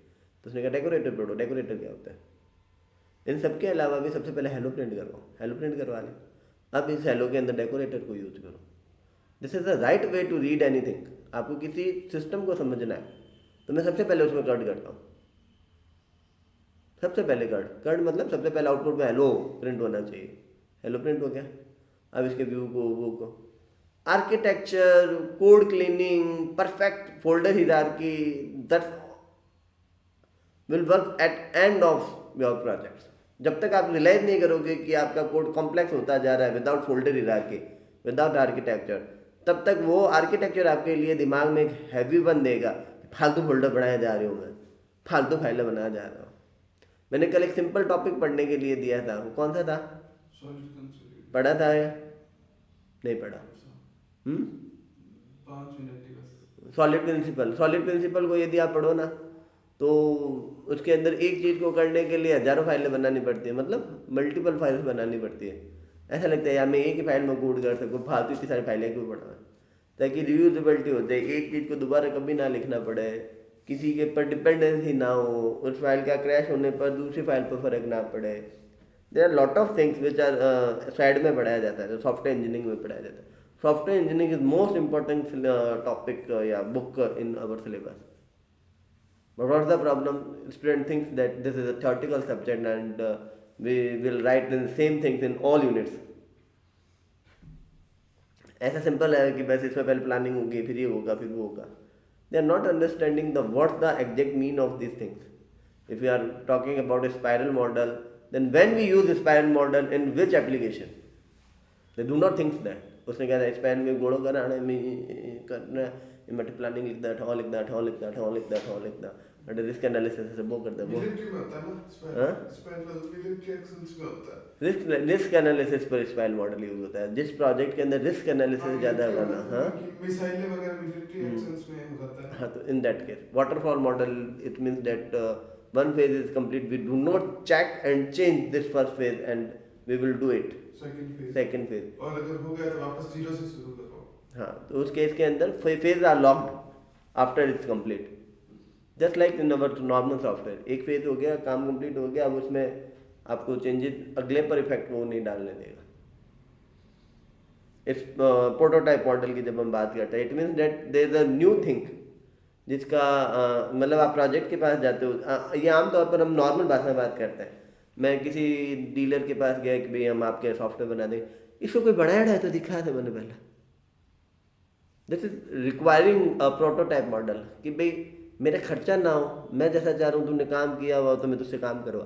तो उसने कहा डेकोरेटर पढ़ो। डेकोरेटर क्या होता है? इन सब के अलावा भी सबसे पहले हेलो प्रिंट करवाओ। हेलो प्रिंट करवा लें, अब इस हेलो के अंदर डेकोरेटर को यूज करो। This is the right way to read anything. आपको किसी सिस्टम को समझना है, तो मैं सबसे पहले उसमें कट करता हूँ। सबसे पहले कट मतलब सबसे पहले आउटपुट में हेलो प्रिंट होना चाहिए। हेलो प्रिंट हो गया। अब इसके व्यू को वो को architecture, code cleaning, perfect folder hierarchy, that will work at end of your project. जब तक आप रियलाइज नहीं करोगे कि आपका कोड कॉम्प्लेक्स होता जा रहा है without folder hierarchy, without architecture, तब तक वो आर्किटेक्चर आपके लिए दिमाग में एक हैवी बन देगा। फालतू फोल्डर बनाए जा रही हूँ मैं, फालतू फाइलें बनाया जा रहा हूँ। मैंने कल एक सिंपल टॉपिक पढ़ने के लिए दिया था, वो कौन सा था? Solid consolidate. पढ़ा था या नहीं पढ़ा? 5 मिनट ही बस। सॉलिड प्रिंसिपल को यदि आप पढ़ो ना तो उसके अंदर एक चीज़ को करने के लिए हज़ारों फाइलें बनानी पड़ती है, मतलब मल्टीपल फाइल्स बनानी पड़ती है। ऐसा लगता है यार मैं एक ही फाइल में कोड कर सकूँ, फालतू इतनी सारी फाइलें क्यों बढ़ाएं, ताकि रियूजेबिलिटी हो जाए, एक चीज़ को दोबारा कभी ना लिखना पड़े, किसी के पर डिपेंडेंसी ना हो, उस फाइल का क्रैश होने पर दूसरी फाइल पर फर्क ना पड़े। There are lot of things which are side में पढ़ाया जाता है, जो सॉफ्टवेयर इंजीनियरिंग में पढ़ाया जाता है। Software engineering is most important topic या book in our syllabus. But what's the problem? Student thinks that this is a theoretical subject and we will write the same things in all units. ऐसा सिंपल है कि बस इसमें पहले प्लानिंग होगी, फिर ये होगा, फिर वो होगा। They are not understanding the what's the exact mean of these things. If we are talking about a spiral model, then when we use a spiral model in which application? They do not think that. उसने कहा था स्पैन में गोड़ो कराने में करना, इमेटिव प्लानिंग लिख दैट, लिख दैट, और रिस्क एनालिसिस से वो करता है वो। मिलिट्री में होता है ना स्पैन मिलिट्री एक्शंस में होता है। रिस्क एनालिसिस पर स्पाइरल मॉडल यूज होता है, जिस प्रोजेक्ट के अंदर रिस्क एनालिसिस ज़्यादा करना। हाँ, मिसाइलें वगैरह मिलिट्री एक्शंस में हो जाता है। हाँ, तो in that case waterfall model it means that one phase is complete, we do not check and change this first phase and we will do it second phase, और अगर हो गया तो वापस जीरो से शुरू करो। हाँ, तो उस केस के अंदर phase are locked after it's complete, just like in our normal software. एक फेज हो गया, काम कंप्लीट हो गया, अब उसमें आपको चेंजेस अगले पर इफेक्ट वो नहीं डालने देगा। इस प्रोटोटाइप मॉडल की जब हम बात करते हैं, it means that there is a new thing जिसका मतलब आप प्रोजेक्ट के पास जाते हो। ये आमतौर पर हम नॉर्मल भाषा में बात करते हैं। मैं किसी डीलर के पास गया कि भाई हम आपके सॉफ्टवेयर बना देंगे, इसको कोई बनाया है तो दिखा दे मैंने पहले। This is requiring a prototype model कि भाई मेरा खर्चा ना हो, मैं जैसा चाह रहा हूँ, तुमने काम किया हुआ तो मैं तुझसे काम करवा।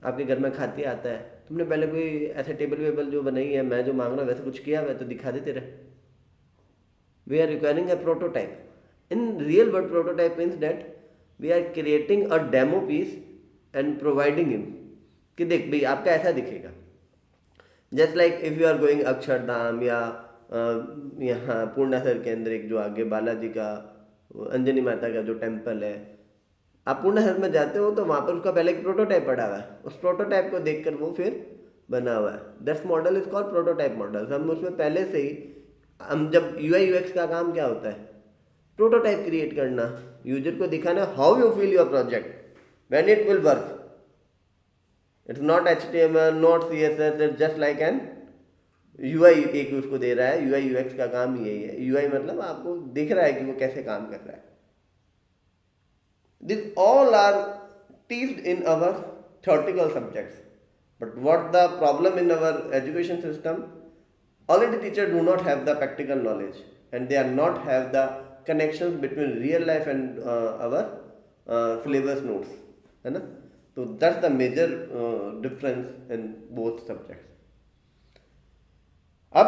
आपके घर में खाती आता है, तुमने पहले कोई ऐसे टेबल वेबल जो बनाई है, मैं जो मांग रहा हूँ वैसे कुछ किया हुआ है तो दिखा दे तेरा। We are requiring a prototype. In real world, prototype means that we are creating a demo piece and providing him कि देख भाई आपका ऐसा दिखेगा। Just like if you are going Akshardham या यहाँ पूर्णासर के अंदर एक जो आगे बालाजी का अंजनी माता का जो टेम्पल है, आप पूर्णासर में जाते हो तो वहाँ पर उसका पहले एक प्रोटोटाइप पड़ा हुआ है, उस प्रोटोटाइप को देखकर वो फिर बना हुआ है। That's model is called prototype model. हम उसमें पहले से ही हम जब UI UX का काम क्या होता है, प्रोटोटाइप क्रिएट करना, यूजर को दिखाना how you feel your project when it will work. It's not HTML, not CSS, it's just like an UI एक उसको दे रहा है। UI UX का काम यही है। UI मतलब आपको दिख रहा है कि वो कैसे काम कर रहा है। दिस ऑल आर टीच्ड in our theoretical subjects, but what the problem in our education system, already teachers do not have the practical knowledge and they are not have the connections between real life and our syllabus notes, है ना। तो that's the major difference in both subjects. अब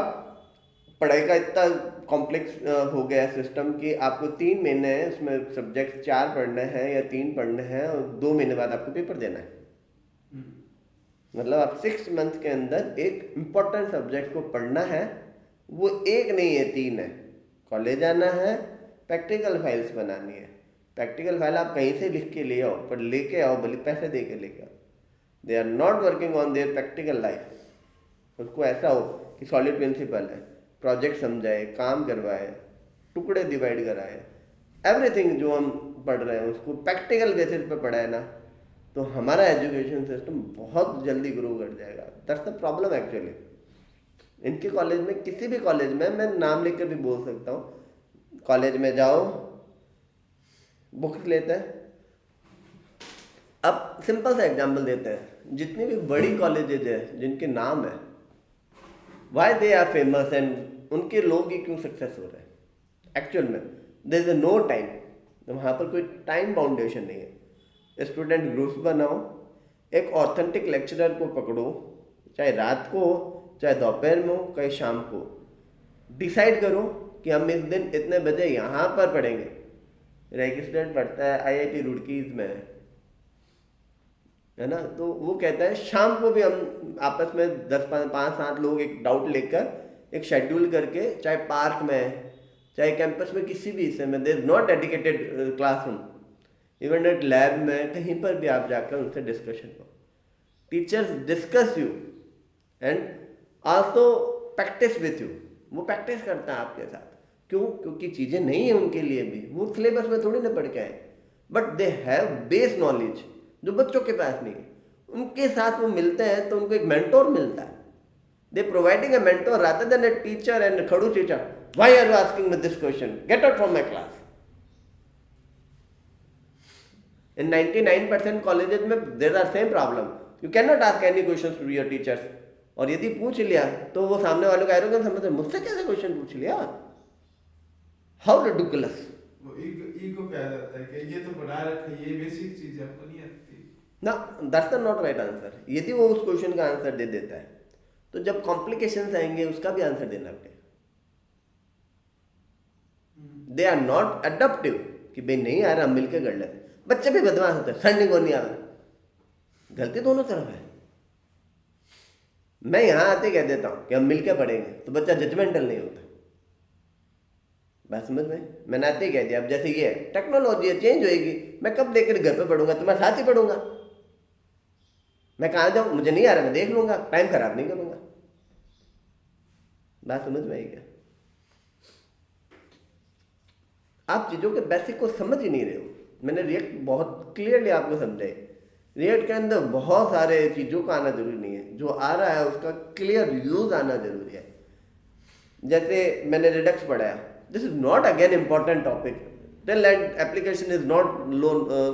पढ़ाई का इतना कॉम्प्लेक्स हो गया है सिस्टम कि आपको 3 महीने हैं, उसमें सब्जेक्ट 4 पढ़ने हैं या 3 पढ़ने हैं और 2 महीने बाद आपको पेपर देना है। मतलब आप 6 मंथ के अंदर एक इम्पोर्टेंट सब्जेक्ट को पढ़ना है। वो एक नहीं है, 3 है। कॉलेज आना है, प्रैक्टिकल फाइल्स बनानी है। प्रैक्टिकल फाइल आप कहीं से लिख के ले आओ, पर लेके आओ, भले पैसे दे के लेके आओ। They are not working on their practical life. उसको ऐसा हो कि सॉलिड प्रिंसिपल है, प्रोजेक्ट समझाए, काम करवाए, टुकड़े डिवाइड कराए, एवरीथिंग जो हम पढ़ रहे हैं उसको प्रैक्टिकल बेसिस पे पढ़ाए ना, तो हमारा एजुकेशन सिस्टम बहुत जल्दी ग्रो कर जाएगा। That's the problem actually. इनके कॉलेज में, किसी भी कॉलेज में, मैं नाम लेकर भी बोल सकता हूँ, कॉलेज में जाओ, बुक्स लेते हैं। अब सिंपल सा एग्जांपल देते हैं, जितनी भी बड़ी कॉलेजेज है जिनके नाम है, why they are famous and उनके लोग ही क्यों सक्सेस हो रहे हैं। एक्चुअल में देयर इज नो टाइम, वहाँ पर कोई टाइम बाउंडेशन नहीं है। स्टूडेंट ग्रुप्स बनाओ, एक ऑथेंटिक लेक्चरर को पकड़ो, चाहे रात को हो, चाहे दोपहर में हो, चाहे शाम को, डिसाइड करो कि हम इस दिन इतने बजे यहाँ पर पढ़ेंगे। मेरा एक स्टूडेंट पढ़ता है IIT रुड़कीज में, है ना, तो वो कहता है शाम को भी हम आपस में 5-7 लोग एक डाउट लेकर एक शेड्यूल करके, चाहे पार्क में, चाहे कैंपस में, किसी भी हिस्से में, there is not dedicated classroom, even at lab में, कहीं पर भी आप जाकर उनसे डिस्कशन करो। Teachers discuss you and also practice with you. वो प्रैक्टिस करता है आपके साथ। क्यों? क्योंकि चीज़ें नहीं है उनके लिए भी, वो सिलेबस में थोड़ी ना पढ़ के आए, but they have base knowledge जो बच्चों के पास नहीं है। उनके साथ वो मिलते हैं तो उनको एक मेंटोर मिलता है। They providing a mentor rather than a teacher and खड़ूस teacher, why are you asking me this question, get out from my class. In 99% colleges में there are same problem, you can not ask any question to your teachers, और यदि पूछ लिया तो वो सामने वालों का एरोगेंस समझते, मुझसे कैसे क्वेश्चन पूछ लिया, हाउ रिडिकुलस। वो ईगो पे आ जाता है कि ये तो पढ़ा रखा है, ये बेसिक चीज आपको नहीं आती ना, that's the not right answer. यदि वो उस क्वेश्चन का आंसर दे देता है तो जब कॉम्प्लिकेशंस आएंगे उसका भी आंसर देना पड़ेगा। दे आर नॉट अडप्टिव कि भाई नहीं आ रहा हम मिलकर कर लेते। बच्चे भी बदमाश होते हैं, सर को नहीं आ रहा, गलती दोनों तरफ है। मैं यहाँ आते कह देता हूँ कि हम मिलकर पढ़ेंगे तो बच्चा जजमेंटल नहीं होता। बात समझ में? मैंने आते ही कह दिया, अब जैसे ये टेक्नोलॉजी है, चेंज होएगी, मैं कब लेकर घर पे पढ़ूंगा, तुम्हारे साथ ही पढ़ूंगा। मैं कहाँ जाऊँ, मुझे नहीं आ रहा, मैं देख लूंगा, टाइम खराब नहीं करूंगा। बात समझ में आई क्या? आप चीज़ों के बेसिक को समझ ही नहीं रहे हो। मैंने रिएक्ट बहुत क्लियरली आपको समझाई। रिएक्ट के अंदर बहुत सारे चीज़ों का आना जरूरी नहीं है, जो आ रहा है उसका क्लियर यूज आना जरूरी है। जैसे मैंने रिडक्स पढ़ाया, this is not again important topic, till and application is not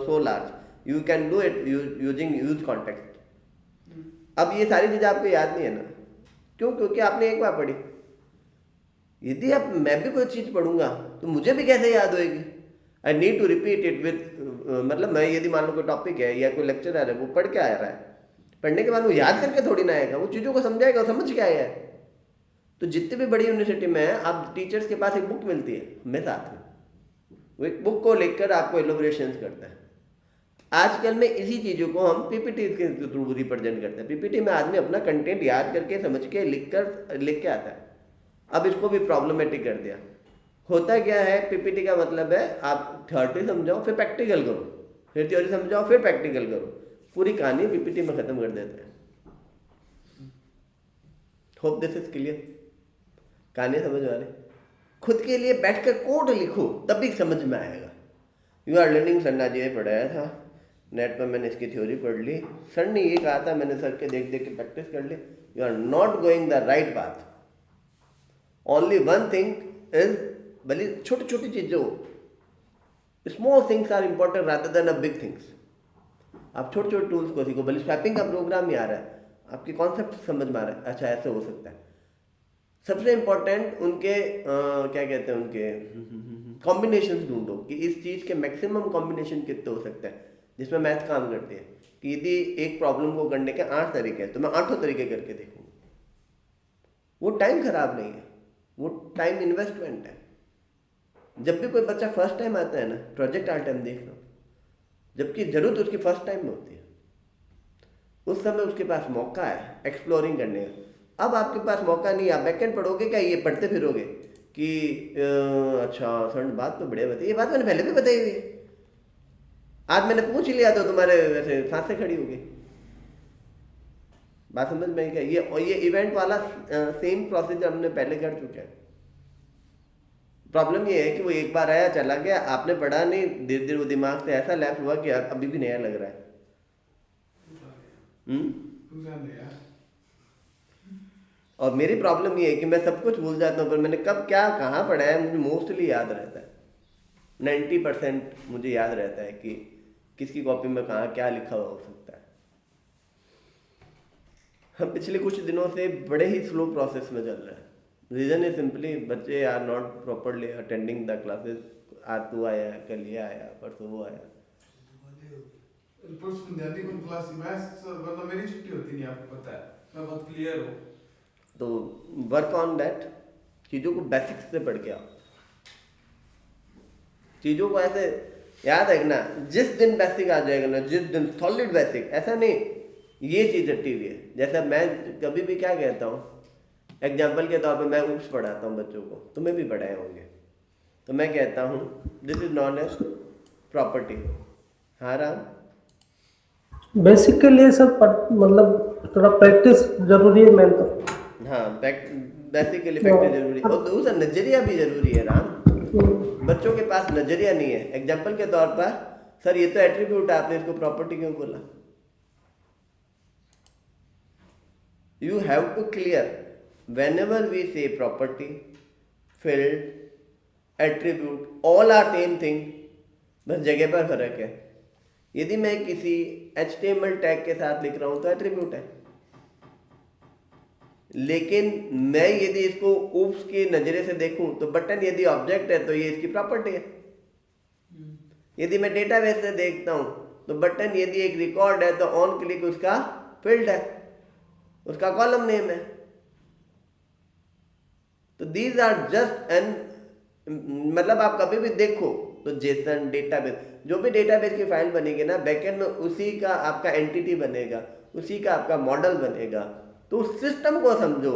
so large, you can do it using use context. अब ये सारी चीज़ें आपको याद नहीं है ना, क्यों? क्योंकि आपने एक बार पढ़ी। यदि अब मैं भी कोई चीज़ पढ़ूंगा तो मुझे भी कैसे याद होएगी? I need to repeat it with, मतलब मैं यदि मान लो कोई टॉपिक है या कोई लेक्चर आ रहा है, वो पढ़ के आ रहा है, पढ़ने के बाद वो याद करके थोड़ी ना आएगा, वो चीज़ों को समझाएगा, वो समझ के आया है। तो जितनी भी बड़ी यूनिवर्सिटी में है, आप टीचर्स के पास एक बुक मिलती है हमें साथ में, वो एक बुक को लेकर आपको एलोबरेशन करता है। आजकल में इसी चीज़ों को हम पीपीटी के थ्रू रिप्रेजेंट करते हैं। पीपीटी में आदमी अपना कंटेंट याद करके, समझ के, लिख के आता है। अब इसको भी प्रॉब्लमेटिक कर दिया। होता क्या है, पीपीटी का मतलब है आप थ्योरी समझाओ फिर प्रैक्टिकल करो, फिर थ्योरी समझाओ फिर प्रैक्टिकल करो, पूरी कहानी पीपीटी में खत्म कर देते हैं। Hope this is clear. कहानी समझ में आ रही? खुद के लिए बैठकर कोड लिखो तब भी समझ में आएगा। यू आर लर्निंग, सन्ना जी ने पढ़ाया था, नेट पर मैंने इसकी थ्योरी पढ़ ली, सर ने ये कहा था, मैंने सर के देख देख के प्रैक्टिस कर ली। You are not going the right path. Only one thing is, भले छोटी छोटी चीज़ें हो, small things are important rather than a big things. आप छोटे छोटे टूल्स को सीखो। भले स्वैपिंग का प्रोग्राम ही आ रहा है, आपकी कॉन्सेप्ट समझ में आ रहा है, अच्छा ऐसे हो सकता है। सबसे इंपॉर्टेंट उनके क्या कहते हैं, उनके कॉम्बिनेशन ढूंढो कि इस चीज़ के मैक्सिमम कॉम्बिनेशन कितने हो सकते हैं, जिसमें मैथ काम करती है कि यदि एक प्रॉब्लम को करने के 8 तरीके हैं तो मैं 8 तरीके करके देखूंगा। वो टाइम खराब नहीं है, वो टाइम इन्वेस्टमेंट है। जब भी कोई बच्चा फर्स्ट टाइम आता है ना, प्रोजेक्ट आइटम देख लो, जबकि जरूरत उसकी फर्स्ट टाइम में होती है, उस समय उसके पास मौका है एक्सप्लोरिंग करने का। अब आपके पास मौका नहीं, आप बैकएंड पढ़ोगे क्या, ये पढ़ते फिरोगे कि अच्छा सर बात तो बढ़िया बताई, ये बात मैंने पहले भी बताई हुई है, आज मैंने पूछ ही लिया तो तुम्हारे वैसे सांसें खड़ी होगी। बात समझ में क्या? ये इवेंट वाला सेम प्रोसीजर हमने पहले कर चुके हैं। प्रॉब्लम ये है कि वो एक बार आया चला गया, आपने पढ़ा नहीं, धीरे धीरे वो दिमाग से ऐसा लैप हुआ कि यार अभी भी नया लग रहा है। और मेरी प्रॉब्लम ये है कि मैं सब कुछ भूल जाता हूँ, पर मैंने कब क्या कहाँ पढ़ा है मुझे मोस्टली याद रहता है। 90% मुझे याद रहता है कि किसकी कॉपी में कहाँ क्या लिखा हुआ हो सकता है। हम पिछले कुछ दिनों से बड़े ही स्लो प्रोसेस में चल रहे हैं। रीज़न इज सिंपली बच्चे are not properly attending the classes. आज तू आया, कल ये आया, परसों वो आया। परसों ध्यान कौन क्लास मैं मतलब मेरी छुट्टी होती नहीं, आपको पता है, मैं बहुत क्लियर हूँ। तो वर्क ऑन दैट, चीज़ों को बेसिक्स से पढ़ के आओ। चीज़ों को ऐसे याद रखना, जिस दिन बेसिक आ जाएगा ना, जिस दिन सॉलिड बेसिक, ऐसा नहीं ये चीज़ रटी हुई है। जैसा मैं कभी भी क्या कहता हूँ, एग्जाम्पल के तौर पे मैं ऊप्स पढ़ाता हूँ बच्चों को, तुम्हें भी पढ़ाए होंगे। तो मैं कहता हूँ this is known as property. हाँ राम, बेसिक के लिए सर मतलब थोड़ा प्रैक्टिस जरूरी है मेन तो। हाँ बेसिक के लिए प्रैक्टिस जरूरी है, और दूसरा नजरिया भी जरूरी है राम। बच्चों के पास नजरिया नहीं है। एग्जाम्पल के तौर पर, सर ये तो एट्रीब्यूट है, आपने इसको प्रॉपर्टी क्यों बोला? You have to clear whenever we say property, field, attribute, all are same thing, बस जगह पर फर्क है। यदि मैं किसी HTML टैग के साथ लिख रहा हूं तो एट्रीब्यूट है, लेकिन मैं यदि इसको oops के नजरे से देखूं तो बटन यदि ऑब्जेक्ट है तो ये इसकी प्रॉपर्टी है। यदि मैं डेटाबेस से देखता हूं तो बटन यदि एक रिकॉर्ड है तो ऑन क्लिक उसका फील्ड है, उसका कॉलम नेम है। तो दीज आर जस्ट एन, मतलब आप कभी भी देखो तो जेसन डेटाबेस, जो भी डेटाबेस की फाइल बनेगी ना, बैकएंड में उसी का आपका एंटिटी बनेगा, उसी का आपका मॉडल बनेगा। तो उस सिस्टम को समझो,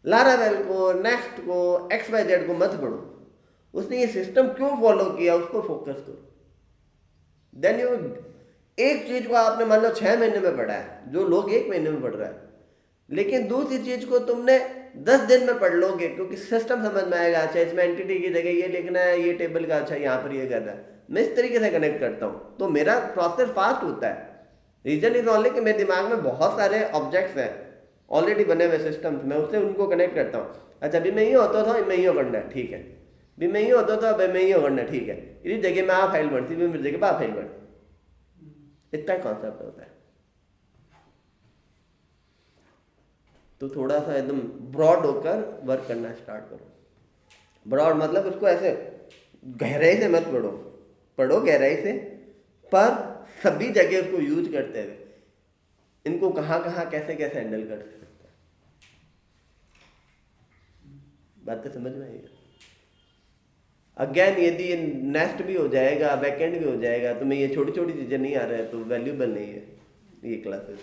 लारावेल को, नेक्स्ट को, XYZ को मत पढ़ो, उसने ये सिस्टम क्यों फॉलो किया उस पर फोकस करो। देन यू, एक चीज को आपने मान लो 6 महीने में पढ़ा है, जो लोग 1 महीने में पढ़ रहा है, लेकिन दूसरी चीज को तुमने 10 दिन में पढ़ लोगे, क्योंकि सिस्टम समझ में आएगा। अच्छा इसमें एंटिटी की जगह ये लिखना है, ये टेबल का, अच्छा यहाँ पर ये करना है। मैं इस तरीके से कनेक्ट करता हूँ तो मेरा प्रोसेस फास्ट होता है। रीजन इज ओनली कि मेरे दिमाग में बहुत सारे ऑब्जेक्ट्स हैं ऑलरेडी बने हुए सिस्टम्स, मैं उससे उनको कनेक्ट करता हूँ। अच्छा अभी मैं ये होता था, मैं ये करना है, ठीक है। अभी मैं ये होता था, अभी मैं ये करना है, ठीक है। इस जगह में आप फाइल बढ़ती, मेरी जगह पर आप फाइल बढ़, इतना कॉन्सेप्ट होता है। तो थोड़ा सा एकदम ब्रॉड होकर वर्क करना स्टार्ट करो। ब्रॉड मतलब उसको ऐसे गहराई से मत पढ़ो, पढ़ो गहराई से, पर सभी जगह उसको यूज करते हुए इनको कहाँ कहाँ कैसे कैसे हैंडल कर सकते हैं। बात तो समझ में आएगी। अगेन यदि ये नेक्स्ट भी हो जाएगा, बैकएंड भी हो जाएगा, तो मैं ये छोटी छोटी चीज़ें नहीं आ रहा है तो वैल्यूबल नहीं है ये क्लासेस।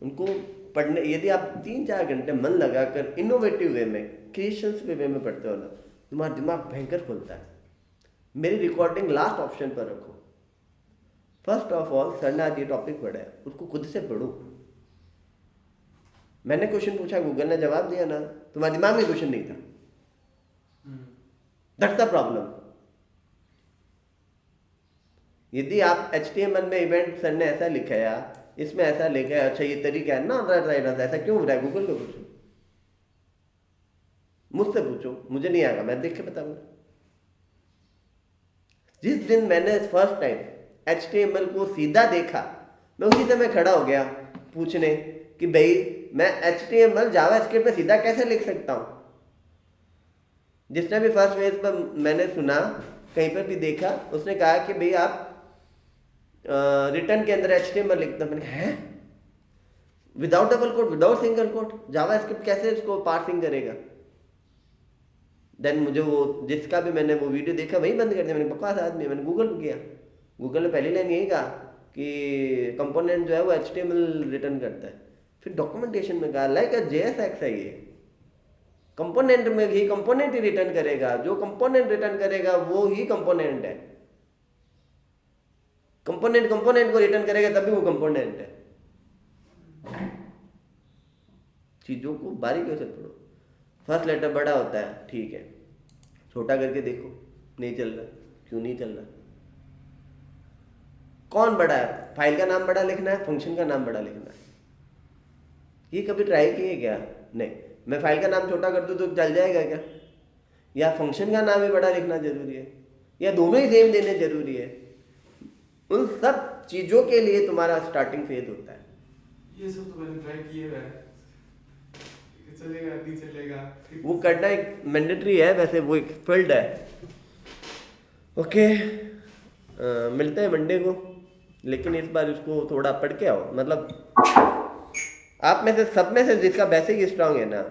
उनको पढ़ने, यदि आप 3-4 घंटे मन लगाकर इनोवेटिव वे में, क्रिएशंस वे में पढ़ते हो ना, तुम्हारा दिमाग भयंकर खुलता है। मेरी रिकॉर्डिंग लास्ट ऑप्शन पर रखो। फर्स्ट ऑफ ऑल सर ने आज ये टॉपिक पढ़ा है, उसको खुद से पढ़ो। मैंने क्वेश्चन पूछा, गूगल ने जवाब दिया ना, तुम्हारे दिमाग में क्वेश्चन नहीं था। That's the problem. यदि आप HTML में इवेंट सर ने ऐसा लिखा है, इसमें ऐसा लिखा है, अच्छा ये तरीका है ना, ऐसा क्यों हो रहा है, गूगल को पूछो, मुझसे पूछो, मुझे नहीं आएगा, मैं देख के बताऊंगा। जिस दिन मैंने फर्स्ट टाइम HTML को सीधा देखा, मैं उसी समय खड़ा हो गया पूछने कि भाई मैं HTML जावास्क्रिप्ट में सीधा कैसे लिख सकता हूं। जिसने भी फर्स्ट फेज पर मैंने सुना, कहीं पर भी देखा, उसने कहा कि भाई आप रिटर्न के अंदर HTML लिखता। मैंने कहा है without double quote, without single quote JavaScript कैसे इसको पार्सिंग करेगा। देन मुझे वो जिसका भी मैंने वो वीडियो देखा वही बंद कर दिया। मैंने बकवास आदमी, मैंने गूगल किया, गूगल ने पहली लाइन यही कहा कि कंपोनेंट जो है वो HTML रिटर्न करता है। फिर डॉक्यूमेंटेशन में कहा लाइक JSX है, ये कंपोनेंट में ही कंपोनेंट ही रिटर्न करेगा, जो कंपोनेंट रिटर्न करेगा वो ही कंपोनेंट है। कंपोनेंट को रिटर्न करेगा तभी वो कंपोनेंट है। चीजों को बारीकियों से पढ़ो। फर्स्ट लेटर बड़ा होता है, ठीक है, छोटा करके देखो, नहीं चल रहा, क्यों नहीं चल रहा, कौन बड़ा है, फाइल का नाम बड़ा लिखना है, फंक्शन का नाम बड़ा लिखना है। ये कभी ट्राई किए क्या? नहीं। मैं फाइल का नाम छोटा कर दूं तो चल जाएगा क्या? या फंक्शन का नाम ही बड़ा लिखना जरूरी है, या दोनों ही सेम देने जरूरी है? उन सब चीज़ों के लिए तुम्हारा स्टार्टिंग फेज होता है। ये सब तो मैंने ट्राई किए हुआ है, चलेगा नहीं चलेगा, वो करना एक मैंडेटरी है, वैसे वो एक फील्ड है। ओके, मिलते हैं मंडे को, लेकिन इस बार उसको थोड़ा पढ़ के आओ। मतलब आप में से सब में से जिसका बेसिक स्ट्रांग है ना,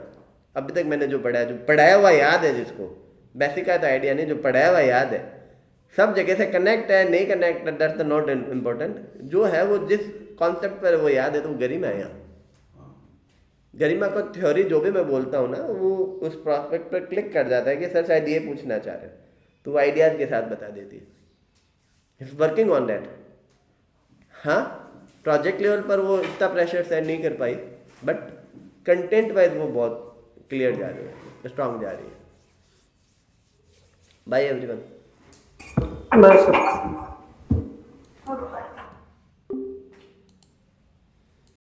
अभी तक मैंने जो पढ़ा है, जो पढ़ाया हुआ याद है, जिसको बेसिक का तो आइडिया नहीं, जो पढ़ाया हुआ याद है, सब जगह से कनेक्ट है, नहीं कनेक्ट है, दैट्स नॉट इम्पोर्टेंट। जो है वो जिस कॉन्सेप्ट पर वो याद है, तो वो गरिमा है यहाँ। गरिमा को थ्योरी जो भी मैं बोलता हूँ ना, वो उस प्रॉस्पेक्ट पर क्लिक कर जाता है कि सर शायद ये पूछना चाह रहे हैं, तो वो आइडियाज़ के साथ बता देती है। It's working on that. हाँ, प्रोजेक्ट लेवल पर वो इतना प्रेशर सहन नहीं कर पाई, बट कंटेंट वाइज वो बहुत क्लियर जा रही है, स्ट्रांग जा रही है। Bye everyone. Bye sir.